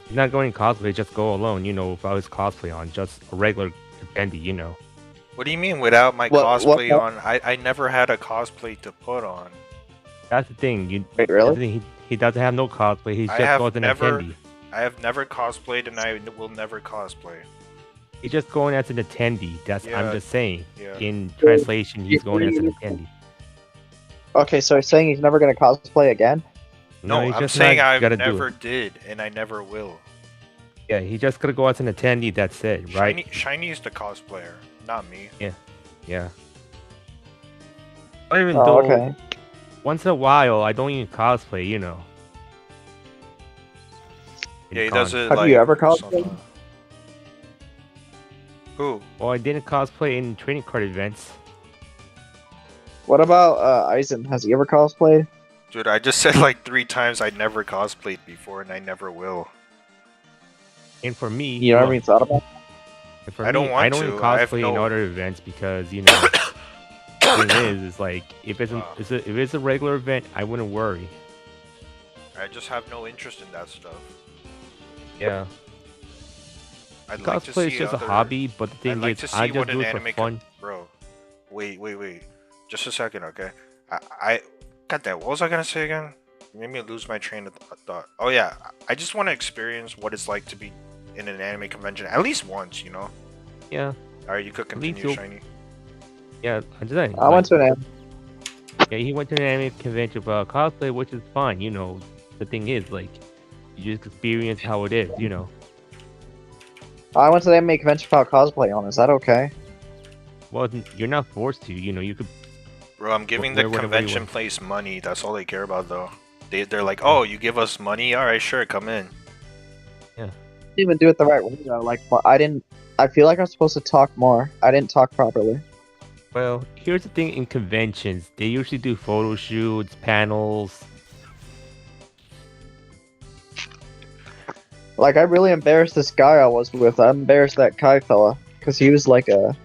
You're not going in cosplay, just go alone. You know, without his cosplay on, just a regular attendee. You know. What do you mean without my What- cosplay what- on? I never had a cosplay to put on. That's the thing. Wait, That's the really? thing. He doesn't have no cosplay. He's I just have goes an never- attendee. I have never cosplayed and I will never cosplay. He's just going as an attendee. That's Yeah, I'm just saying. Yeah. In translation, he's going as an attendee. Okay, so he's saying he's never gonna cosplay again. No, he's I'm just saying not I gotta do never it. did and I never will. Yeah, he's just gonna go as an attendee. That's it, right? Shiny is the cosplayer, not me. Yeah. Even Oh, though okay. once in a while I don't even cosplay, you know. In Yeah, he con- does it Have like you ever once in a cosplayed? while. Who? Well, I didn't cosplay in trading card events. What about Eisen? Has he ever cosplayed? Dude, I just said like 3 times I never cosplayed before and I never will. And for me, You never even thought about? and for I don't me, want I don't even to. I have cosplay in no- other events because the thing is like if it's Wow. if it's a regular event, I wouldn't worry. I just have no interest in that stuff. Yeah, I'd like to cosplay is see just a other- hobby, but the I'd thing like to is, see I what just an do it for anime fun. Bro, wait. Just a second, okay? I got that. What was I gonna say again? You made me lose my train of thought. Oh yeah, I just want to experience what it's like to be in an anime convention at least once, you know? Yeah, All right, you could least continue, you'll- Shiny. yeah. I'm just saying. I went to an anime. Yeah, he went to an anime convention for cosplay, which is fine. You know, the thing is, like, You just experience how it is, you know. I went to the anime convention without cosplay on. Is that okay? Well, you're not forced to. You know, you could Bro, I'm giving the wear whatever you convention want. place money. That's all they care about, though. They're like, Yeah. oh, you give us money? All right, sure, come in. Yeah. Didn't even do it the right way though. Like I didn't. I feel like I'm supposed to talk more. I didn't talk properly. Well, here's the thing: in conventions, they usually do photo shoots, panels. Like I really embarrassed this guy I was with. I embarrassed that Kai fella because he was like a.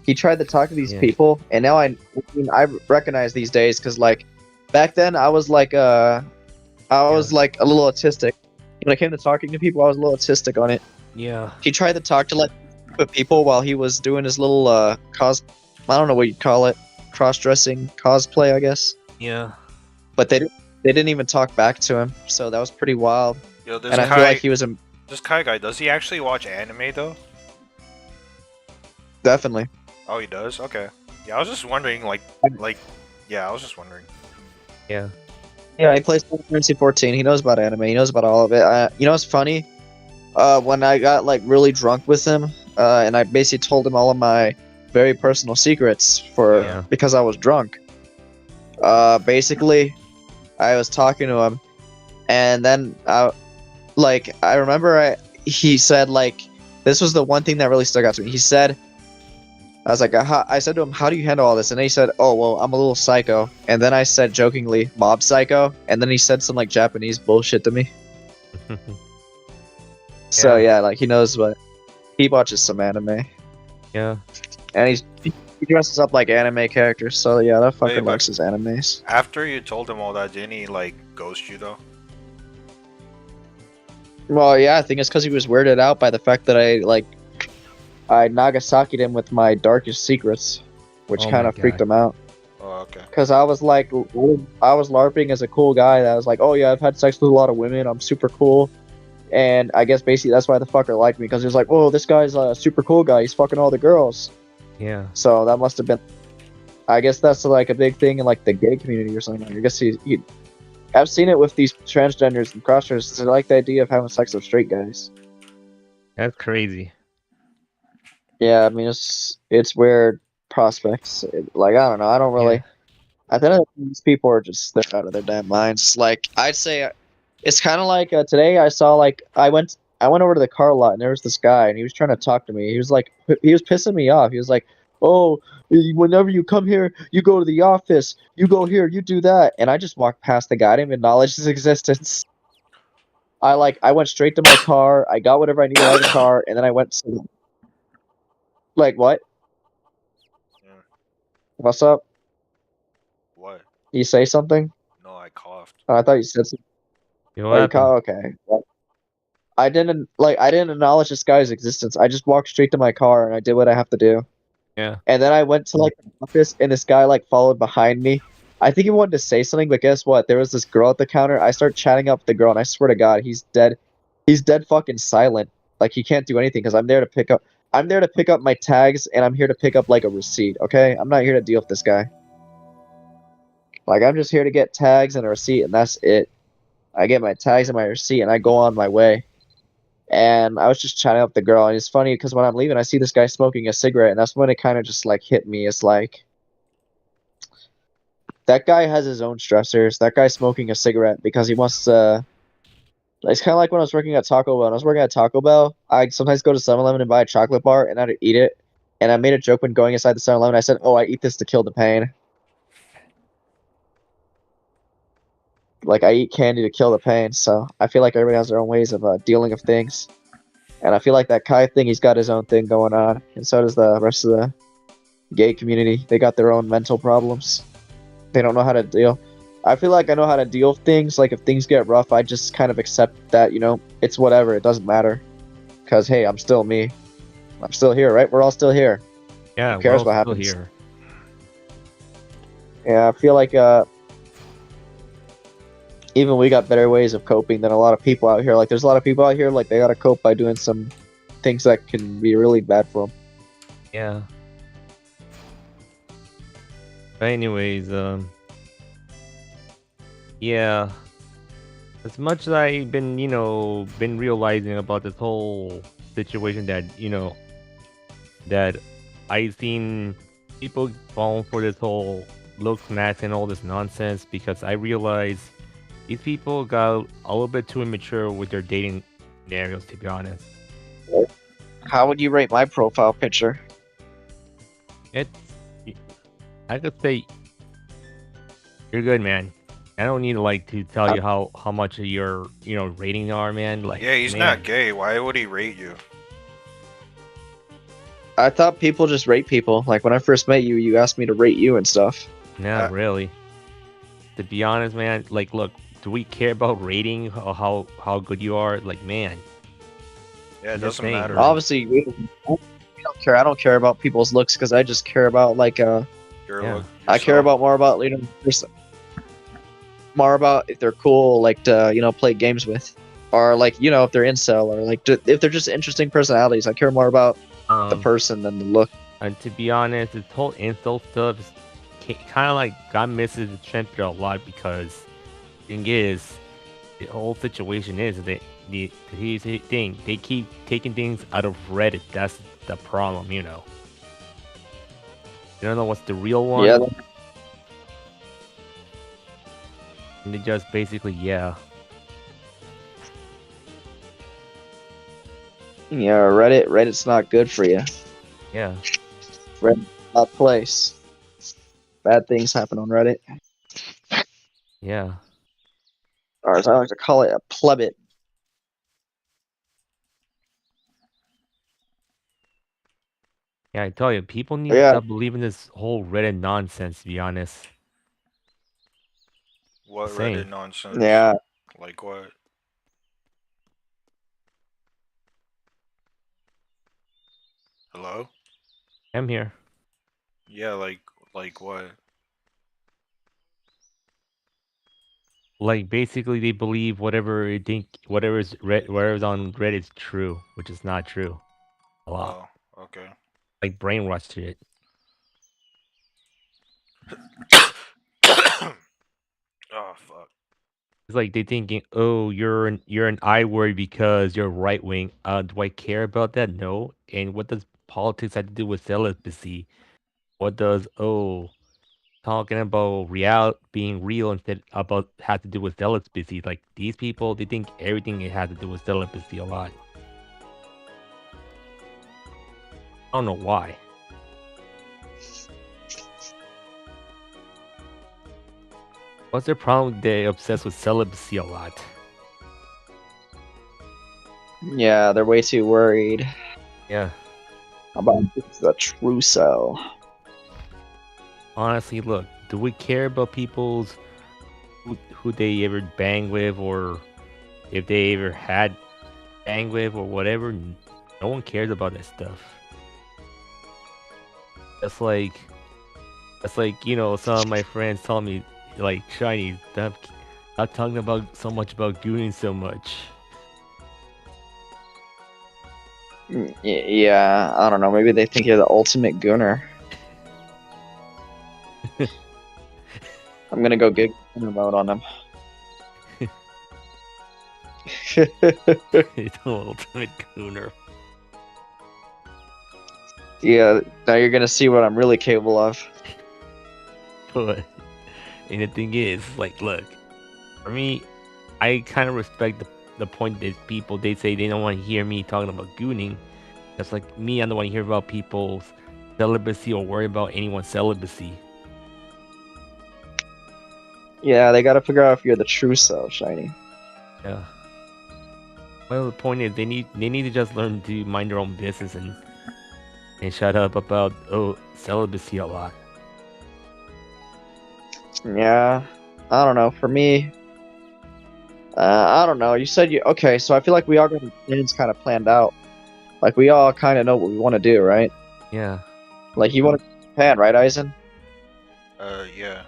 He tried to talk to these Yeah. people, and now I recognize these days because like back then I was like I was like a little autistic. When it came to talking to people, I was a little autistic on it. Yeah. He tried to talk to like people while he was doing his little I don't know what you'd call it, cross-dressing cosplay, I guess. Yeah. But they didn't even talk back to him, so that was pretty wild. Yo, this And I Kai, feel like he was this Kai guy, does he actually watch anime though? definitely. Oh, he does. Okay. Yeah, I was just wondering, yeah, I was just wondering. Yeah. Yeah, he plays Final Fantasy 14. He knows about anime. He knows about all of it. You know what's funny? When I got like really drunk with him, and I basically told him all of my very personal secrets Yeah. because I was drunk. Basically, I was talking to him, and then I remember he said like this was the one thing that really stuck out to me. He said, I was like, I said to him, how do you handle all this? And then he said, oh, well, I'm a little psycho. And then I said jokingly, mob psycho. And then he said some like Japanese bullshit to me. So yeah, like he knows what he watches some anime. Yeah. And he dresses up like anime characters. So yeah, that fucker Wait, but- likes his animes. After you told him all that, didn't he like ghost you though? Well, yeah, I think it's because he was weirded out by the fact that I Nagasaki'd him with my darkest secrets, which Oh kind my of freaked God. him out. Oh, okay. Because I was like, I was LARPing as a cool guy that was like, oh yeah, I've had sex with a lot of women, I'm super cool. And I guess basically that's why the fucker liked me, because he was like, oh, this guy's a super cool guy, he's fucking all the girls. Yeah. So that must have been, I guess that's like a big thing in like the gay community or something. I guess I've seen it with these transgenders and crossdressers. They like the idea of having sex with straight guys. That's crazy. Yeah, I mean it's weird prospects. Like I don't know, I don't really. Yeah. I think these people are just they're out of their damn minds. Like I'd say, it's kind of like today I saw like I went over to the car lot and there was this guy and he was trying to talk to me. He was like he was pissing me off. He was like, "Oh, whenever you come here, you go to the office. You go here, you do that." And I just walked past the guy. I didn't even acknowledge his existence. I went straight to my car. I got whatever I needed out of the car, and then I went. Like what? Yeah. What's up? What? You say something? No, I coughed. Oh, I thought you said something. You Oh, know you what call happened? okay. Well, I didn't acknowledge this guy's existence. I just walked straight to my car and I did what I have to do. Yeah. And then I went to like the office and this guy like followed behind me. I think he wanted to say something, but guess what? There was this girl at the counter. I start chatting up with the girl, and I swear to God, he's dead. He's dead fucking silent. Like he can't do anything because I'm there to pick up. I'm there to pick up my tags, and I'm here to pick up like a receipt. Okay, I'm not here to deal with this guy. Like I'm just here to get tags and a receipt, and that's it. I get my tags and my receipt, and I go on my way. And I was just chatting up with the girl, and it's funny because when I'm leaving, I see this guy smoking a cigarette, and that's when it kind of just like hit me. It's like that guy has his own stressors. That guy's smoking a cigarette because he wants to. It's kind of like when I was working at Taco Bell. When I was working at Taco Bell, I'd sometimes go to 7-Eleven and buy a chocolate bar, and I'd eat it. And I made a joke when going inside the 7-Eleven. I said, "Oh, I eat this to kill the pain." Like I eat candy to kill the pain. So I feel like everybody has their own ways of dealing with things. And I feel like that Kai thing, he's got his own thing going on, and so does the rest of the gay community. They got their own mental problems. They don't know how to deal. I feel like I know how to deal with things. Like if things get rough, I just kind of accept that, it's whatever. It doesn't matter. Because, hey, I'm still me. I'm still here, right? We're all still here. Yeah. Who cares we're all what still happens? here. Yeah, I feel like even we got better ways of coping than a lot of people out here. Like there's a lot of people out here, like they got to cope by doing some things that can be really bad for them. Yeah. But anyways, yeah. As much as I've been, been realizing about this whole situation that, that I've seen people falling for this whole looks match and all this nonsense because I realize these people got a little bit too immature with their dating scenarios, to be honest. How would you rate my profile picture? It's, I could say, you're good, man. I don't need to tell you how much of your rating are, man. Like, Yeah, he's man, not gay. Why would he rate you? I thought people just rate people. Like when I first met you, you asked me to rate you and stuff. not really. To be honest, man. Like, look, do we care about rating or how good you are? Like, man, Yeah, it I'm just doesn't saying, matter. like, Obviously, we don't care. I don't care about people's looks because I just care about like Your Yeah. look. I care yourself. about more about more about if they're cool, like to play games with, or like if they're incel, or like if they're just interesting personalities. I care more about the person than the look. And to be honest, this whole insult stuff is kind of like God misses the champion a lot because thing is, the whole situation is that here's the thing, they keep taking things out of Reddit. That's the problem, You don't know what's the real one. Yeah, And they just basically, yeah. Reddit's not good for you. Yeah. Reddit's not a place. Bad things happen on Reddit, Yeah. or as I like to call it, a plebit. Yeah, I tell you, people need to Yeah, stop believing this whole Reddit nonsense, to be honest. What Same. Reddit nonsense? yeah. Like what? Hello? I'm here. Yeah, like what? Like, basically, they believe whatever's on Reddit is true, which is not true. A lot. Oh, okay. Like, brainwashed shit. Oh fuck. It's like they thinking, oh, you're an I word because you're right wing. Do I care about that? No. And what does politics have to do with celibacy? What does talking about being real instead about have to do with celibacy? Like these people, they think everything it has to do with celibacy a lot. I don't know why. What's their problem? They're obsessed with celibacy a lot. Yeah, they're way too worried Yeah. about the true self. Honestly, look, do we care about people's who they ever bang with or if they ever had bang with or whatever? No one cares about that stuff. That's like some of my friends tell me, like, Shiny, stop talking about so much about gooning so much. Yeah, I don't know. Maybe they think you're the ultimate gooner. I'm gonna go get gooner mode on them. It's an ultimate gooner. Yeah, now you're gonna see what I'm really capable of. But, and the thing is, like, look, for me, I kind of respect the point that people, they say they don't want to hear me talking about gooning. That's like me, I don't want to hear about people's celibacy or worry about anyone's celibacy. Yeah, they gotta figure out if you're the true self, Shiny. Yeah. Well, the point is, they need to just learn to mind their own business and shut up about celibacy a lot. Yeah, I don't know. For me, I don't know. You said okay, so I feel like we all got our plans kind of planned out. Like we all kind of know what we want to do, right? Yeah. Like you want to go to Japan, right, Eisen? Yeah.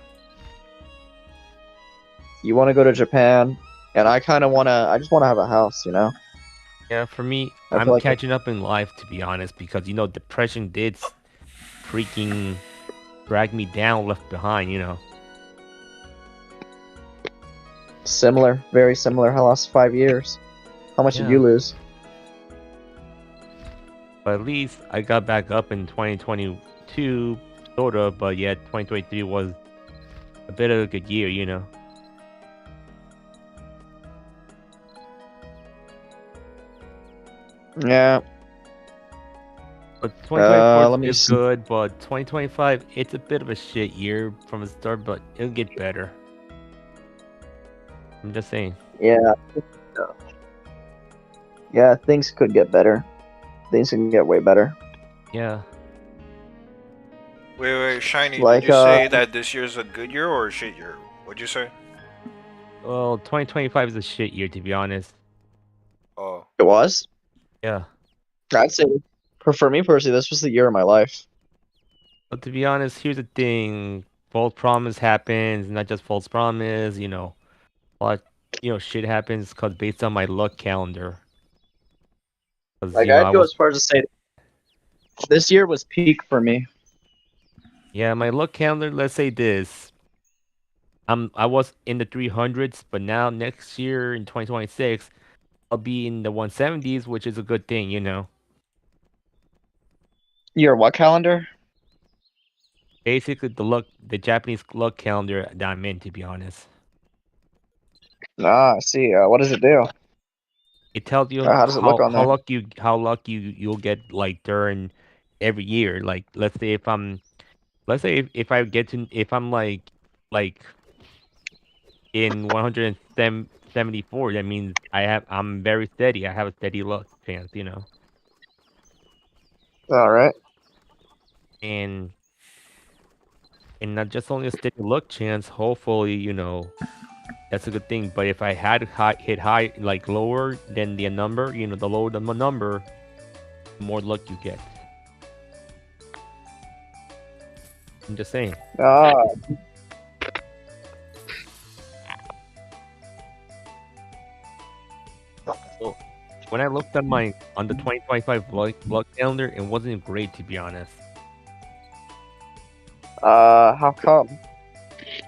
You want to go to Japan, and I kind of want to. I just want to have a house, you know. Yeah, for me, I feel I'm like catching up in life, to be honest, because depression did freaking drag me down, left behind. Similar, very similar. I lost 5 years. How much did Yeah. you lose? But at least I got back up in 2022, sort of. But yeah, 2023 was a bit of a good year, you know. Yeah. But 2024 Let me is see. good, but 2025 it's a bit of a shit year from the start, but it'll get better. I'm just saying. Yeah. Yeah, things could get better. Things can get way better. Yeah. Wait, Shiny, did Like, you say that this year's a good year or a shit year? What'd you say? Well, 2025 is a shit year to be honest. Oh, it was? Yeah. I'd say, for me personally, this was the year of my life. But to be honest, here's the thing: false promise happens, not just false promise. You know, a lot, shit happens because based on my luck calendar. Because Like, I I'd go was as far as to say this year was peak for me. yeah, my luck calendar. Let's say this: I was in the 300s, but now next year in 2026, I'll be in the 170s, which is a good thing, you know. Your what calendar? Basically, the Japanese luck calendar that I'm in, to be honest. Ah, I see. What does it do? It tells you How does it look on there? how lucky you'll get like during every year. Like let's say if I get to if I'm like in 174, that means I'm very steady. I have a steady luck chance, you know. All right. And not just only a steady luck chance, hopefully, that's a good thing. But if I had hit high like lower than the number, the lower the number, the more luck you get. I'm just saying. Ah, So when I looked at on the 2025 luck calendar, it wasn't great to be honest. how come?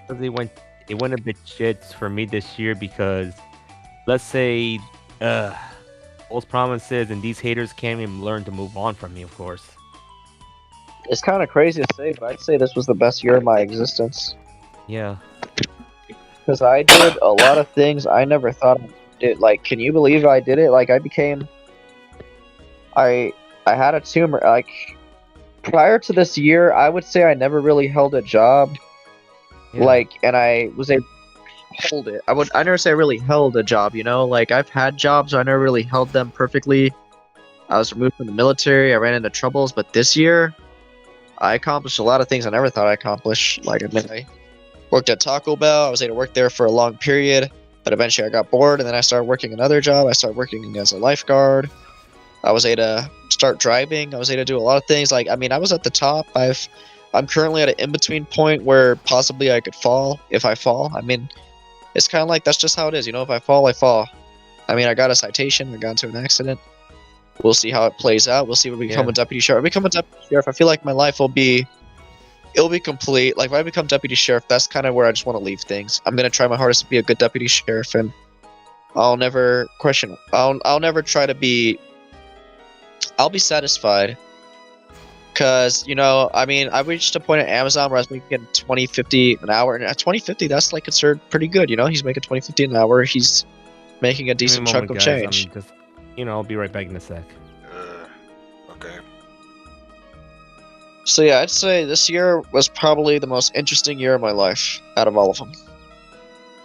Because it went a bit shit for me this year because let's say uh false promises and these haters can't even learn to move on from me, of course. It's kind of crazy to say, but I'd say this was the best year of my existence. Yeah. Because I did a lot of things I never thought I did. Like, can you believe I did it? Like, I I had a tumor. Like, prior to this year, I would say I never really held a job. Yeah. Like, and I was able to hold it. I never say I really held a job. Like I've had jobs, I never really held them perfectly. I was removed from the military. I ran into troubles, but this year, I accomplished a lot of things I never thought I'd accomplish. Like, I worked at Taco Bell. I was able to work there for a long period, but eventually I got bored, and then I started working another job. I started working as a lifeguard. I was able to start driving. I was able to do a lot of things. Like, I mean, I was at the top. I'm currently at an in-between point where possibly I could fall if I fall. I mean, it's kind of like that's just how it is. If I fall, I fall. I mean, I got a citation. I got into an accident. We'll see how it plays out. We'll see if I become a deputy sheriff. If I become a deputy sheriff, I feel like my life it'll be complete. Like, if I become deputy sheriff, that's kind of where I just want to leave things. I'm gonna try my hardest to be a good deputy sheriff, and I'll never question. I'll never try to be. I'll be satisfied. Cause I mean, I reached a point at Amazon where I was making 20.50 an hour, and at 20.50, that's like considered pretty good. He's making 20.50 an hour. He's making a Give me a decent moment, chunk of guys. change. I'm just, I'll be right back in a sec. okay. So yeah, I'd say this year was probably the most interesting year of my life out of all of them.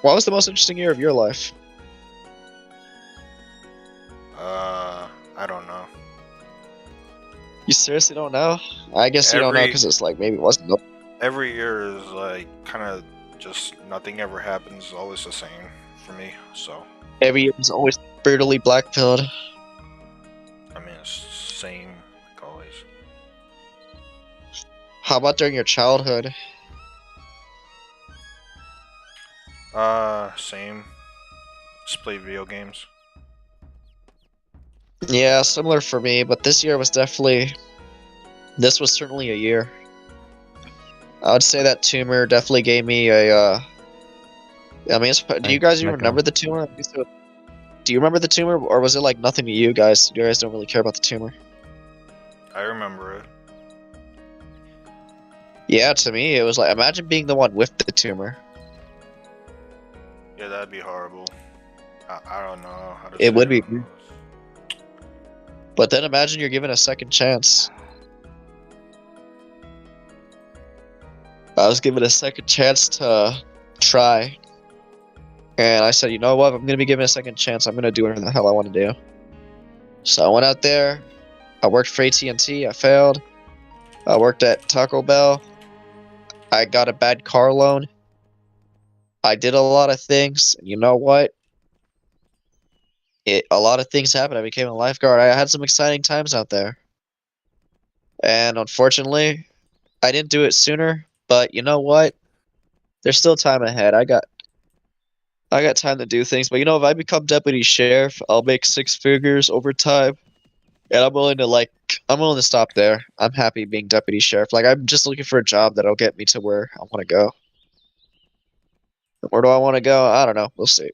What was the most interesting year of your life? I don't know. You seriously don't know? I guess you don't know Every because it's like maybe it wasn't. every year is like kind of just nothing ever happens. Always the same for me. So Every year was always brutally black-pilled. I mean, it's same like always. How about during your childhood? Same. Just play video games. Yeah, similar for me, but this year was this was certainly a year. I would say that tumor definitely gave me I mean, do you Like, guys even like remember the tumor? Do you remember the tumor, or was it like nothing to you guys? You guys don't really care about the tumor. I remember it. Yeah, to me, it was like imagine being the one with the tumor. Yeah, that'd be horrible. I don't know how to It say would it. be, but then imagine you're given a second chance. I was given a second chance to try, and I said, you know what? I'm gonna be given a second chance. I'm gonna do whatever the hell I want to do. So I went out there. I worked for AT&T. I failed. I worked at Taco Bell. I got a bad car loan. I did a lot of things. And you know what? A lot of things happened. I became a lifeguard. I had some exciting times out there. And unfortunately, I didn't do it sooner. But you know what? There's still time ahead. I got time to do things. But you know, if I become deputy sheriff, I'll make six figures over time. And I'm willing to stop there. I'm happy being deputy sheriff. Like I'm just looking for a job that'll get me to where I want to go. Where do I want to go? I don't know. We'll see.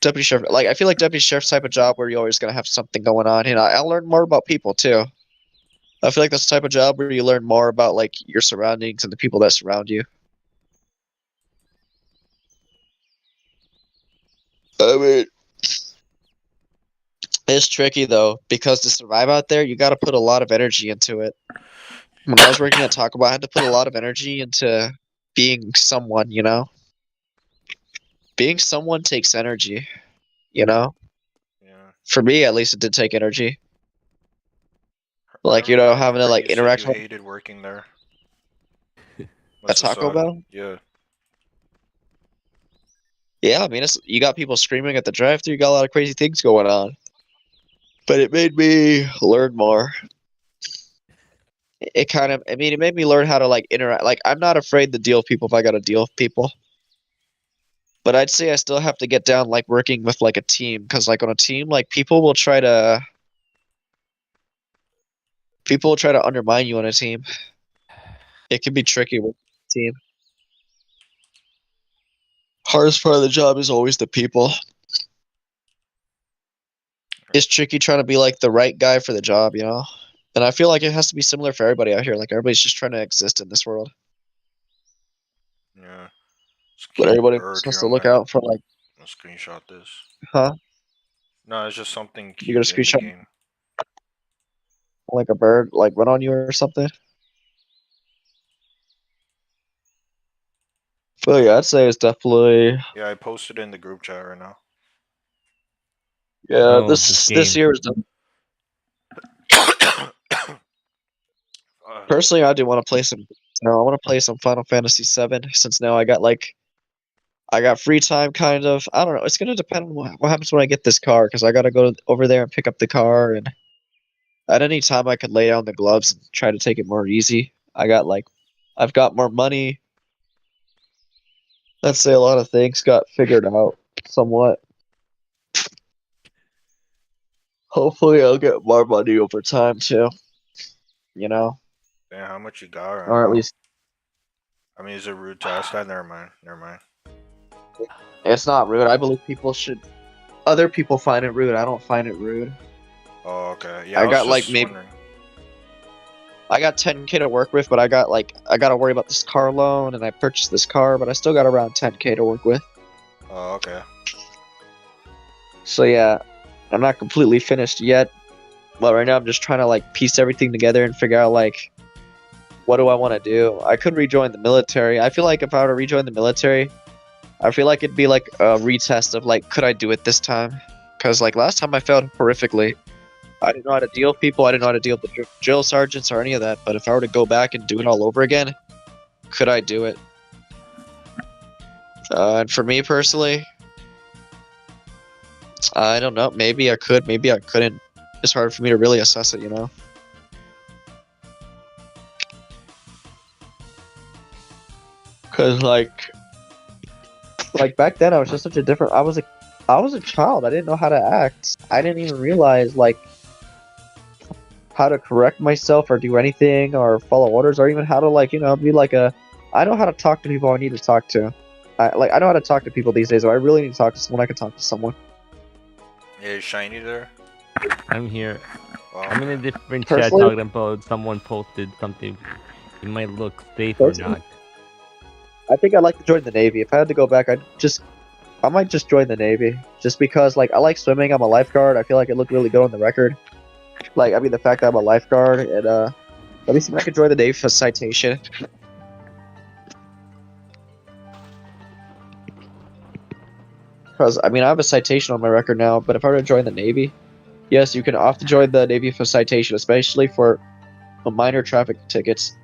Deputy sheriff, like I feel like deputy sheriff's type of job where you're always gonna have something going on. And I'll learn more about people too. I feel like that's the type of job where you learn more about like your surroundings and the people that surround you. I mean, it's tricky though because to survive out there, you got to put a lot of energy into it. When I was working at Taco Bell, I had to put a lot of energy into being someone. You know, being someone takes energy. You know, Yeah. for me at least, it did take energy. I Like you know, having to heard like you said interact you with hated working there. at What's the Taco sun? Bell. Yeah. Yeah, I mean, you got people screaming at the drive-thru. You got a lot of crazy things going on. But it made me learn more. It made me learn how to like interact. Like, I'm not afraid to deal with people if I got to deal with people. But I'd say I still have to get down like working with like a team, because like on a team, like people will try to undermine you on a team. It can be tricky with a team. Hardest part of the job is always the people. It's tricky trying to be like the right guy for the job, you know? And I feel like it has to be similar for everybody out here. Like everybody's just trying to exist in this world. Yeah. It's a But cute everybody bird has here. to I'm look gonna out for like, screenshot this. huh? No, it's just something You got a cute in the screenshot game. like a bird like run on you or something. But yeah, I'd say it's definitely Yeah, I posted it in the group chat right now. yeah. oh, this This game. year is Uh, personally I do want to play some. No, I want to play some Final Fantasy VII since now I got free time kind of. I don't know. It's gonna depend on what happens when I get this car because I gotta go over there and pick up the car and at any time I could lay down the gloves and try to take it more easy. I've got more money. Let's say a lot of things got figured out somewhat. Hopefully, I'll get more money over time too. You know, damn, how much you got right or at now? least I mean, is it rude to ask that? Never mind. Never mind. it's not rude. I believe people should. Other people find it rude. I don't find it rude. Oh, okay. Yeah, I I was got like just maybe wondering. I got 10K to work with, but I got to worry about this car loan, and I purchased this car, but I still got around 10K to work with. Oh, okay. So yeah, I'm not completely finished yet. But right now I'm just trying to like piece everything together and figure out like what do I want to do. I could rejoin the military. I feel like if I were to rejoin the military, I feel like it'd be like a retest of like could I do it this time? Because like last time I failed horrifically. I didn't know how to deal with people. I didn't know how to deal with the drill sergeants or any of that. But if I were to go back and do it all over again, could I do it? And for me personally, I don't know. Maybe I could. Maybe I couldn't. It's hard for me to really assess it, you know. Cause like back then, I was just such a different. I was a child. I didn't know how to act. I didn't even realize like how to correct myself or do anything or follow orders or even how to like be like a. I know how to talk to people I need to talk to. I know how to talk to people these days, so I really need to talk to someone. I can talk to someone. Is Shiny there? I'm here. Well, I'm in a different chat Personally, talking about someone posted something. It might look safe or personally, not. I think I'd like to join the Navy. If I had to go back, I might just join the Navy, just because like I like swimming. I'm a lifeguard. I feel like it looked really good on the record. Like I mean, the fact that I'm a lifeguard and let me see if I can join the Navy for citation. Because I mean, I have a citation on my record now. But if I were to join the Navy, yes, you can opt to join the Navy for citation, especially for minor traffic tickets.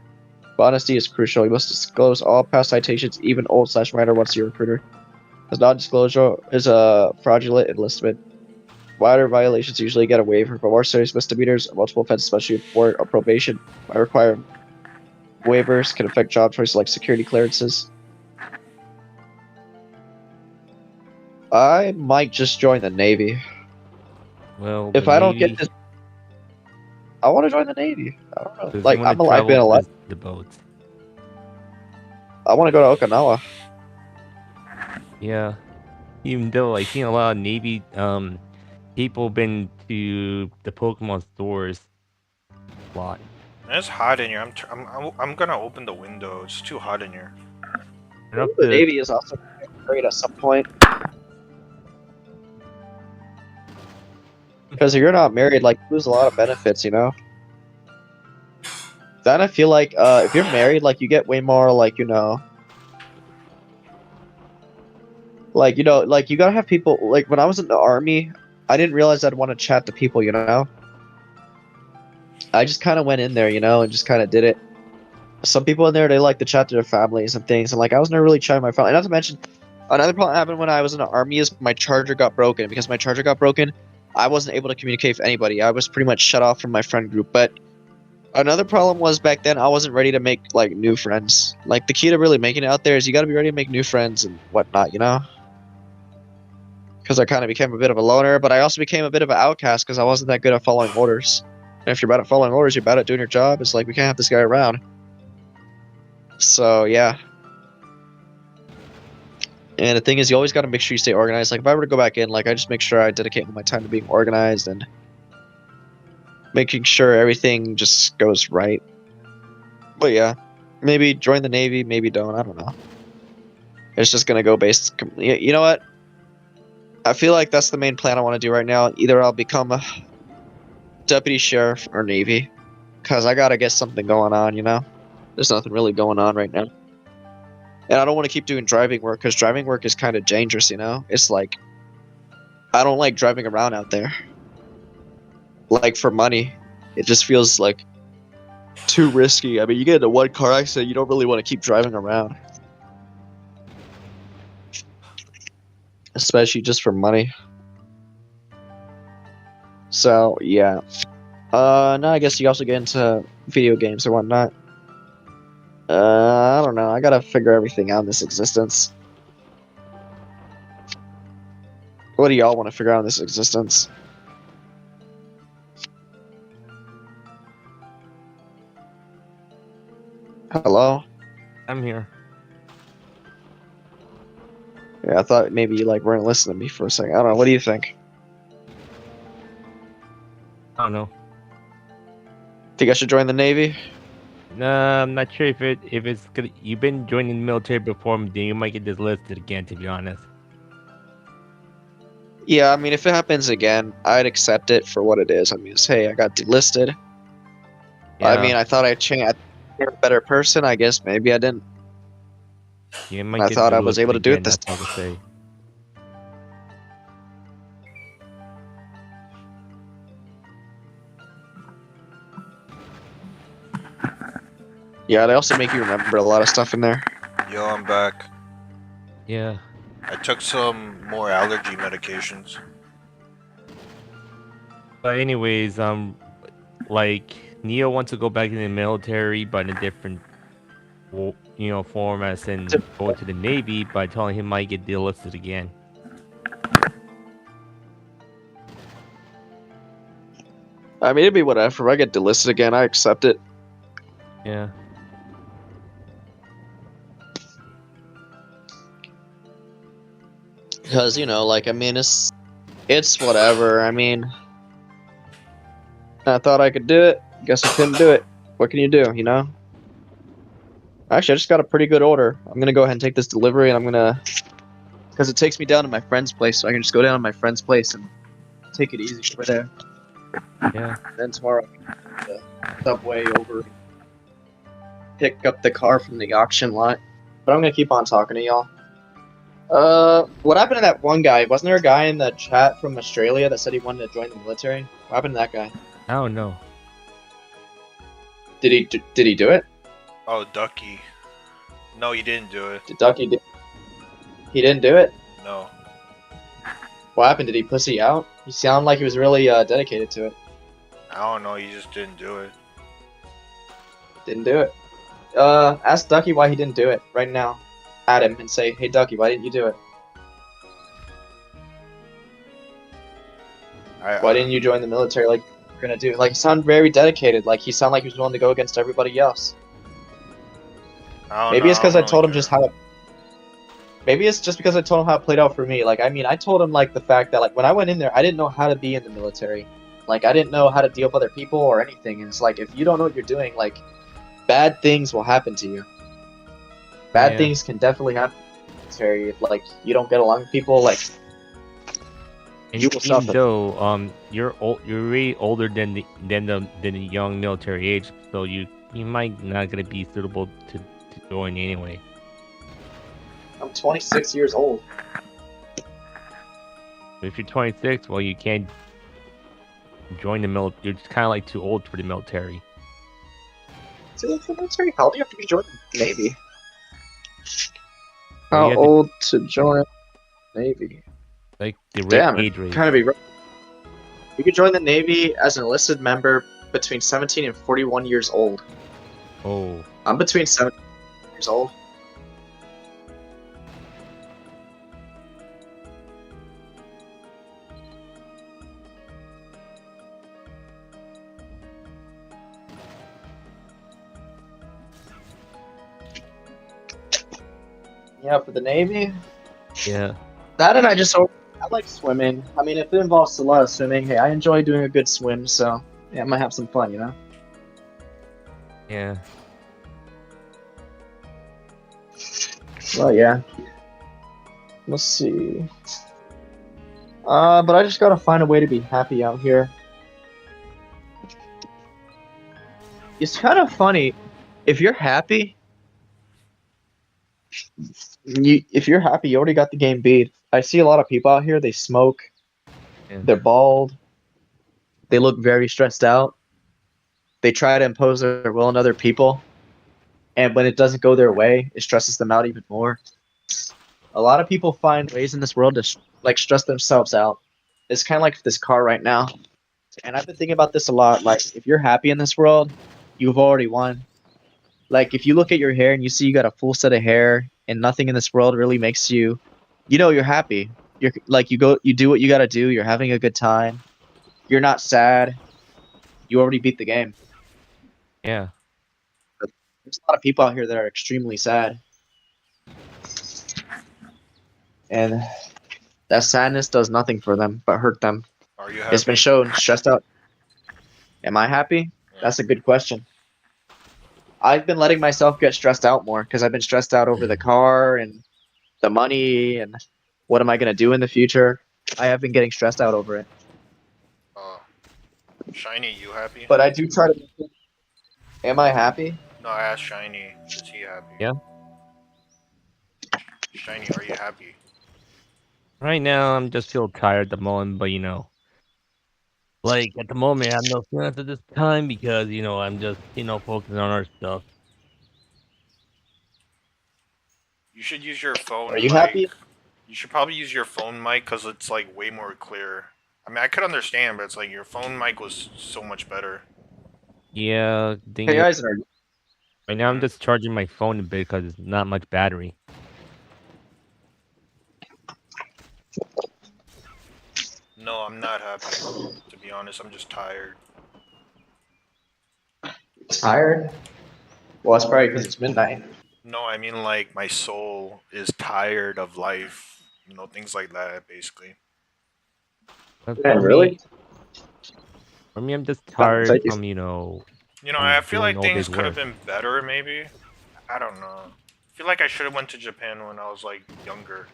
But honesty is crucial. You must disclose all past citations, even old/minor, once you're a recruiter. As non-disclosure is a fraudulent enlistment. Minor violations usually get a waiver, but more serious misdemeanors or multiple offenses, especially for probation, might require waivers, can affect job choices like security clearances. I might just join the Navy. Well, the If I don't get Navy, this, I want to join the Navy. I don't know. because you Like want to I've travel been to alive. the boats. I want to go to Okinawa. Yeah. Even though I've seen a lot of Navy people been to the Pokemon stores a lot. it's hot in here. I'm gonna open the window. It's too hot in here. Enough The to Navy is also great at some point. Because if you're not married, like, you lose a lot of benefits, you know? Then I feel like, if you're married, like, you get way more, like, like, you gotta have people, like, when I was in the army, I didn't realize I'd want to chat to people, you know? I just kind of went in there, and just kind of did it. Some people in there, they like to chat to their families and things, and, like, I was never really chatting to my family. And not to mention, another problem happened when I was in the army is my charger got broken. Because my charger got broken, I wasn't able to communicate with anybody. I was pretty much shut off from my friend group. But another problem was back then I wasn't ready to make like new friends. Like the key to really making it out there is you got to be ready to make new friends and whatnot, Because I kind of became a bit of a loner, but I also became a bit of an outcast because I wasn't that good at following orders. And if you're bad at following orders, you're bad at doing your job. It's like we can't have this guy around. So yeah. And the thing is, you always got to make sure you stay organized. Like if I were to go back in, like I just make sure I dedicate all my time to being organized and making sure everything just goes right. But yeah, maybe join the Navy, maybe don't. I don't know. It's just gonna go based. You know what? I feel like that's the main plan I want to do right now. Either I'll become a deputy sheriff or Navy, because I gotta get something going on. There's nothing really going on right now, and I don't want to keep doing driving work because driving work is kind of dangerous. It's like I don't like driving around out there. Like for money, it just feels like too risky. I mean, you get into one car accident, you don't really want to keep driving around. Especially just for money. So, yeah. Now I guess you also get into video games or whatnot. I don't know. I gotta figure everything out in this existence. What do y'all want to figure out in this existence? Hello? I'm here. Yeah, I thought maybe you weren't listening to me for a second. I don't know. What do you think? I don't know. Think I should join the Navy? Nah, I'm not sure if it's gonna. You've been joining the military before, then you might get dislisted again. To be honest. Yeah, I mean, if it happens again, I'd accept it for what it is. I mean, hey, I got delisted. Yeah. I mean, I thought I'd change. I'd be a better person. I guess maybe I didn't. You might I get thought I was delisted able to do it again, this that's all to say. Yeah, they also make you remember a lot of stuff in there. Yo, I'm back. Yeah. I took some more allergy medications. But anyways, like Neo wants to go back in the military, but in a different, form as in go to the Navy, by telling him might get delisted again. I mean, it'd be whatever. If I get delisted again, I accept it. Yeah. Because like I mean, it's whatever. I mean, I thought I could do it. Guess I couldn't do it. What can you do? Actually, I just got a pretty good order. I'm gonna go ahead and take this delivery, and I'm gonna because it takes me down to my friend's place, so I can just go down to my friend's place and take it easy over there. Yeah. Then tomorrow, the subway over, pick up the car from the auction lot. But I'm gonna keep on talking to y'all. What happened to that one guy? Wasn't there a guy in the chat from Australia that said he wanted to join the military? What happened to that guy? I don't know. Did he do it? Oh, Ducky. No, you didn't do it. Did Ducky do? He didn't do it. No. What happened? Did he pussy out? He sounded like he was really dedicated to it. I don't know. You just didn't do it. Didn't do it. Ask Ducky why he didn't do it right now. At him and say, "Hey Ducky, why didn't you do it? Why didn't you join the military like you're gonna do?" Like, he sounded very dedicated. Like, he sounded like he was willing to go against everybody else. Maybe it's because I told him just how. Maybe it's just because I told him how it played out for me. Like, I mean, I told him like the fact that like when I went in there, I didn't know how to be in the military. Like, I didn't know how to deal with other people or anything. And it's like, if you don't know what you're doing, like, bad things will happen to you. Bad things can definitely happen in the military if like you don't get along with people. Like, And you will even suffer. though you're way older than the young military age, so you might not gonna be suitable to join anyway. I'm 26 years old. If you're 26, well, you can't join the military. You're just kind of like too old for the military. Too old for the military? How old do you have to be to join the Navy? Well, How old to join Navy? Like the Damn, age range. kind of be. You could join the Navy as an enlisted member between 17 and 41 years old. Oh. I'm between 17 years old. Yeah, for the Navy. Yeah. That and I like swimming. I mean, if it involves a lot of swimming, hey, I enjoy doing a good swim, so yeah, I might have some fun, Yeah. Well, yeah. Let's see. But I just gotta find a way to be happy out here. It's kind of funny. If you're happy, you already got the game beat. I see a lot of people out here, they smoke, they're bald, they look very stressed out, they try to impose their will on other people, and when it doesn't go their way, it stresses them out even more. A lot of people find ways in this world to like stress themselves out. It's kind of like this car right now, and I've been thinking about this a lot. Like, if you're happy in this world, you've already won. Like, if you look at your hair and you see you got a full set of hair and nothing in this world really makes you, you're happy. You're like, you do what you got to do. You're having a good time. You're not sad. You already beat the game. Yeah. But there's a lot of people out here that are extremely sad. And that sadness does nothing for them but hurt them. Are you happy? It's been shown. Stressed out. Am I happy? That's a good question. I've been letting myself get stressed out more because I've been stressed out over the car and the money and what am I going to do in the future. I have been getting stressed out over it. Shiny, you happy? But I do try to. Am I happy? No, I asked Shiny. Is he happy? Yeah. Shiny, are you happy? Right now, I'm just feel tired at the moment, but like at the moment, I have no feelings at this time because I'm just focusing on our stuff. You should use your phone Are you mic. happy? You should probably use your phone mic because it's like way more clear. I mean, I could understand, but it's like your phone mic was so much better. Yeah. Hey guys, Right now, I'm just charging my phone a bit because it's not much battery. No, I'm not happy. To be honest, I'm just tired. tired? Well, it's probably because it's midnight. No, I mean like my soul is tired of life. things like that, basically. But Man, really? for me, I'm just Oh, tired thank you. from I from feel doing like all things this could have work. been better, maybe. I don't know. I feel like I should have went to Japan when I was like younger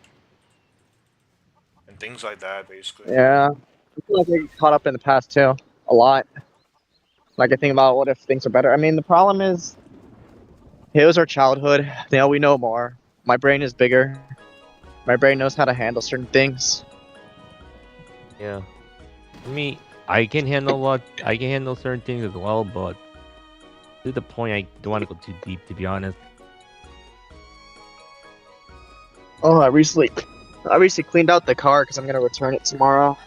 and things like that, basically. Yeah, I feel like I get caught up in the past too, a lot. Like I think about what if things are better. I mean, the problem is, it was our childhood. Now we know more. My brain is bigger. My brain knows how to handle certain things. Yeah, for me, I can handle a lot. I can handle certain things as well, but to the point, I don't want to go too deep, to be honest. Oh, I recently cleaned out the car because I'm gonna return it tomorrow.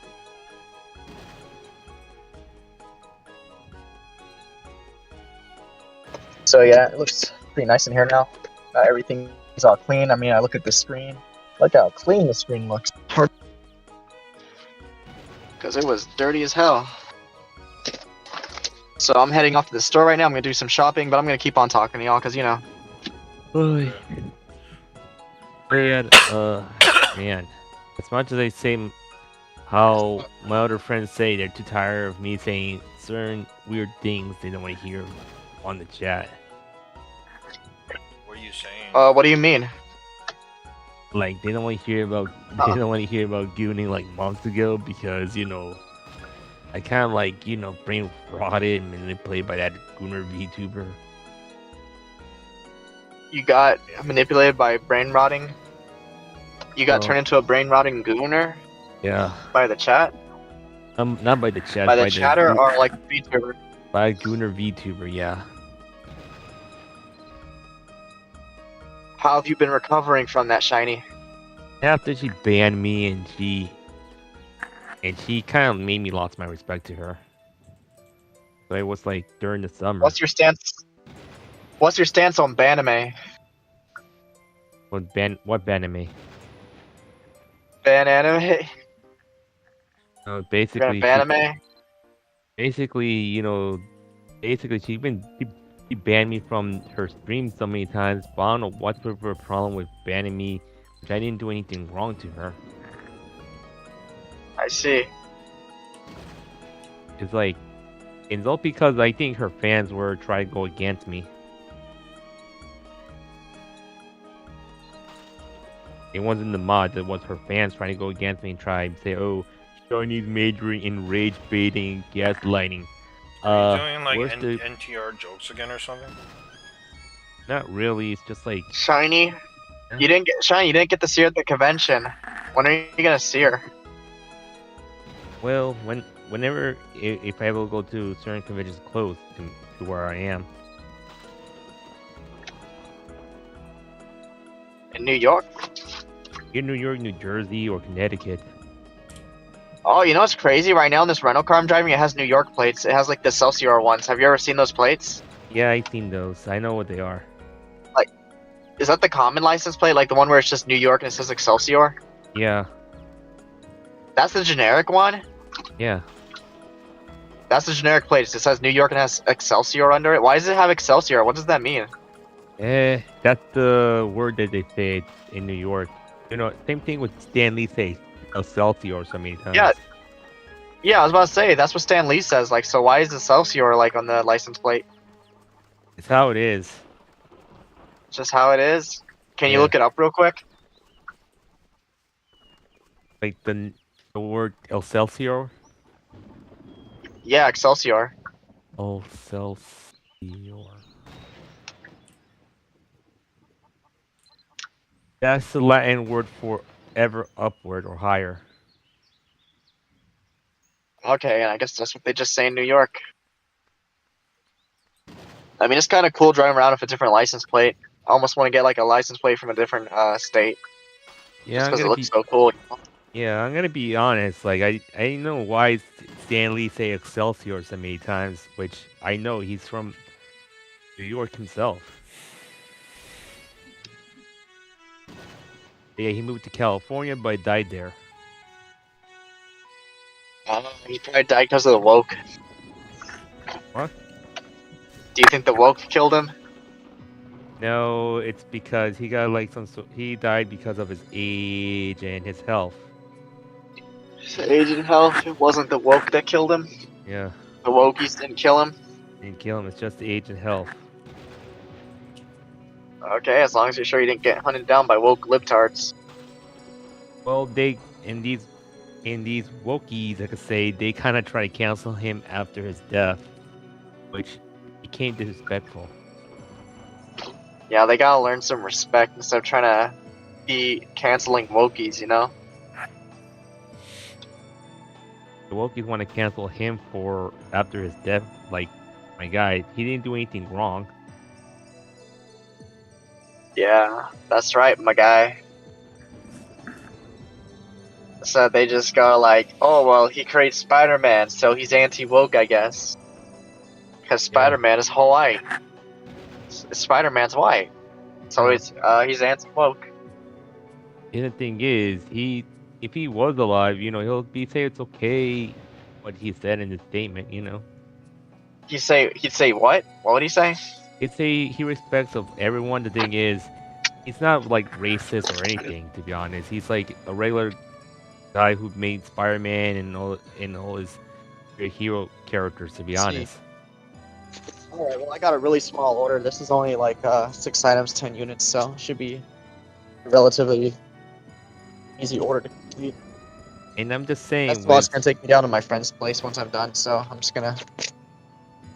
So yeah, it looks pretty nice in here now. Everything is all clean. I mean, I look at the screen. Look how clean the screen looks. Because it was dirty as hell. So I'm heading off to the store right now. I'm gonna do some shopping, but I'm gonna keep on talking to y'all because Oy. Okay. Man, man. As much as I say how my other friends say they're too tired of me saying certain weird things they don't want to hear on the chat. What are you saying? what do you mean? Like they don't want to hear about they Uh, don't want to hear about Gooning like months ago because I kind of like brain rotted and manipulated by that Gooner VTuber. you got manipulated by brain rotting. You got Well, turned into a brain rotting gooner yeah, by the chat, not by the chat, by the chatter, or like VTuber. by Gooner VTuber. Yeah, How have you been recovering from that, Shiny? after she banned me and she kind of made me lost my respect to her. So it was like during the summer. What's your stance? What's your stance on Banime? What banned me? Ban anime? You're gonna Basically ban anime? basically basically she banned me from her stream so many times. But I don't know what's her problem with banning me, which I didn't do anything wrong to her. I see. It's like it's all because I think her fans were trying to go against me. It wasn't the mods, it was her fans trying to go against me and try and say, "Oh, Chinese majoring in rage baiting, gaslighting." Are you doing like Where's the? NTR jokes again or something? Not really. It's just like, Shiny, Huh? you didn't get Shiny. You didn't get to see her at the convention. When are you gonna see her? well, whenever if I ever go to certain conventions close to where I am. In New York? In New York, New Jersey, or Connecticut. Oh, you know what's crazy? Right now in this rental car I'm driving, it has New York plates. It has like the Excelsior ones. Have you ever seen those plates? Yeah, I've seen those. I know what they are. Like, is that the common license plate? Like the one where it's just New York and it says Excelsior? Yeah, That's the generic one? yeah. That's the generic plate. It says New York and has Excelsior under it. Why does it have Excelsior? What does that mean? That's the word that they say in New York. Same thing with Stanley say Excelsior so many times. Yeah, yeah, I was about to say that's what Stan Lee says. Like, so why is Excelsior like on the license plate? It's how it is. Just how it is. Can you Yeah. look it up real quick? Like the word Excelsior. Yeah, Excelsior. Excelsior. That's the Latin word for ever upward or higher. Okay, and I guess that's what they just say in New York. I mean, it's kind of cool driving around with a different license plate. I almost want to get like a license plate from a different state, Yeah, just I'm because it gonna looks be. so cool. Yeah, I'm gonna be honest. Like I know why Stanley say Excelsior so many times, which I know he's from New York himself. Yeah, he moved to California, but died there. He probably died because of the woke. What? Do you think the woke killed him? No, it's because he got like he died because of his age and his health. Age and health. It wasn't the woke that killed him. Yeah, The wokies didn't kill him. didn't kill him. It's just age and health. Okay, as long as you're sure you didn't get hunted down by woke libtards. Well, in these wokies, I could say, they kind of try to cancel him after his death, which became disrespectful. Yeah, they gotta learn some respect instead of trying to be canceling wokies, you know? The wokies want to cancel him for after his death. Like, my guy, he didn't do anything wrong. Yeah, that's right, my guy. So they just go like, oh, well, he created Spider-Man, so he's anti-woke, I guess. Because Spider-Man is white. Spider-Man's white. So he's anti-woke. And the thing is, if he was alive, he'll say it's okay what he said in his statement, He'd say what? What would he say? He'd say he respects of everyone. The thing is, he's not like racist or anything, to be honest. He's like a regular guy who made Spider-Man and all his hero characters, to be honest. Alright, well, I got a really small order. This is only like 6 items, 10 units, so it should be relatively easy order to complete. And I'm just saying, That's boss gonna take me down to my friend's place once I'm done, so I'm just gonna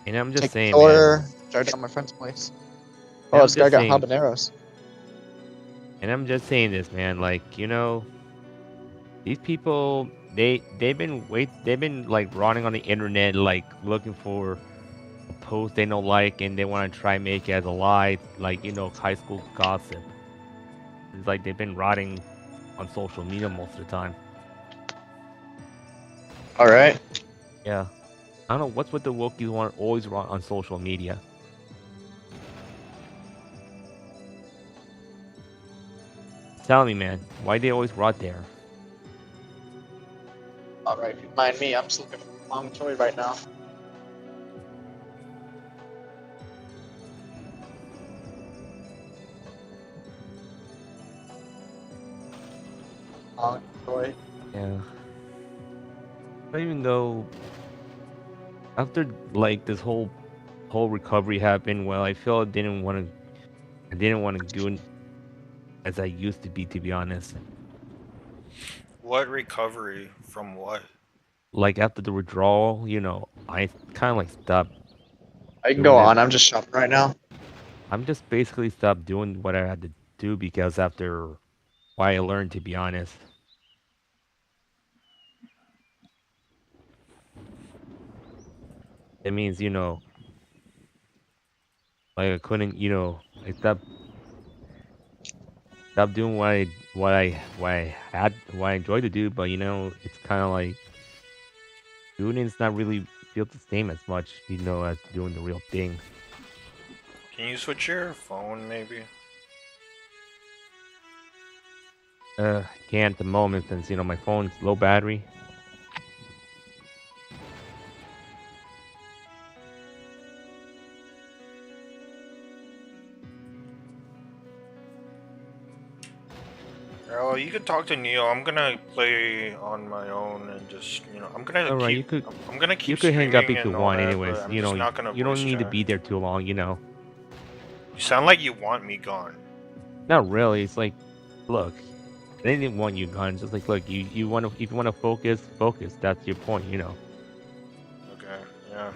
and I'm just take saying, the order, start down my friend's place. Oh, this guy got habaneros. And I'm just saying this, man. Like, these people, they've been like running on the internet, like looking for a post they don't like, and they want to try and make it as a lie, like high school gossip. It's like they've been rotting on social media most of the time. All right. Yeah, I don't know what's with the Wokies want always rot on social media. Tell me, man, why they always rot there? All right, mind me. I'm just looking for a long toy right now. Long toy. Yeah. But even though after like this whole recovery happened, well, I feel I didn't want to do as I used to be honest. What recovery from what? Like after the withdrawal, I kind of like stopped. I can go on. I'm just shopping right now. I'm just basically stopped doing what I had to do because after what I learned, to be honest. It means, like I couldn't, I stopped doing what I enjoyed to do, but it's kind of like doing it's not really feel the same as much, as doing the real thing. Can you switch your phone, maybe? Can't at the moment since my phone's low battery. Oh, you can talk to Neo. I'm gonna play on my own and just, I'm gonna All right, keep. I'm gonna keep. You could hang up if you and all want, that, anyways. but I'm just not gonna you don't voice need to chat. be there too long, You sound like you want me gone. Not really. It's like, look, they didn't want you gone. It's just like, look, you want to, if you want to focus. That's your point, Okay, yeah.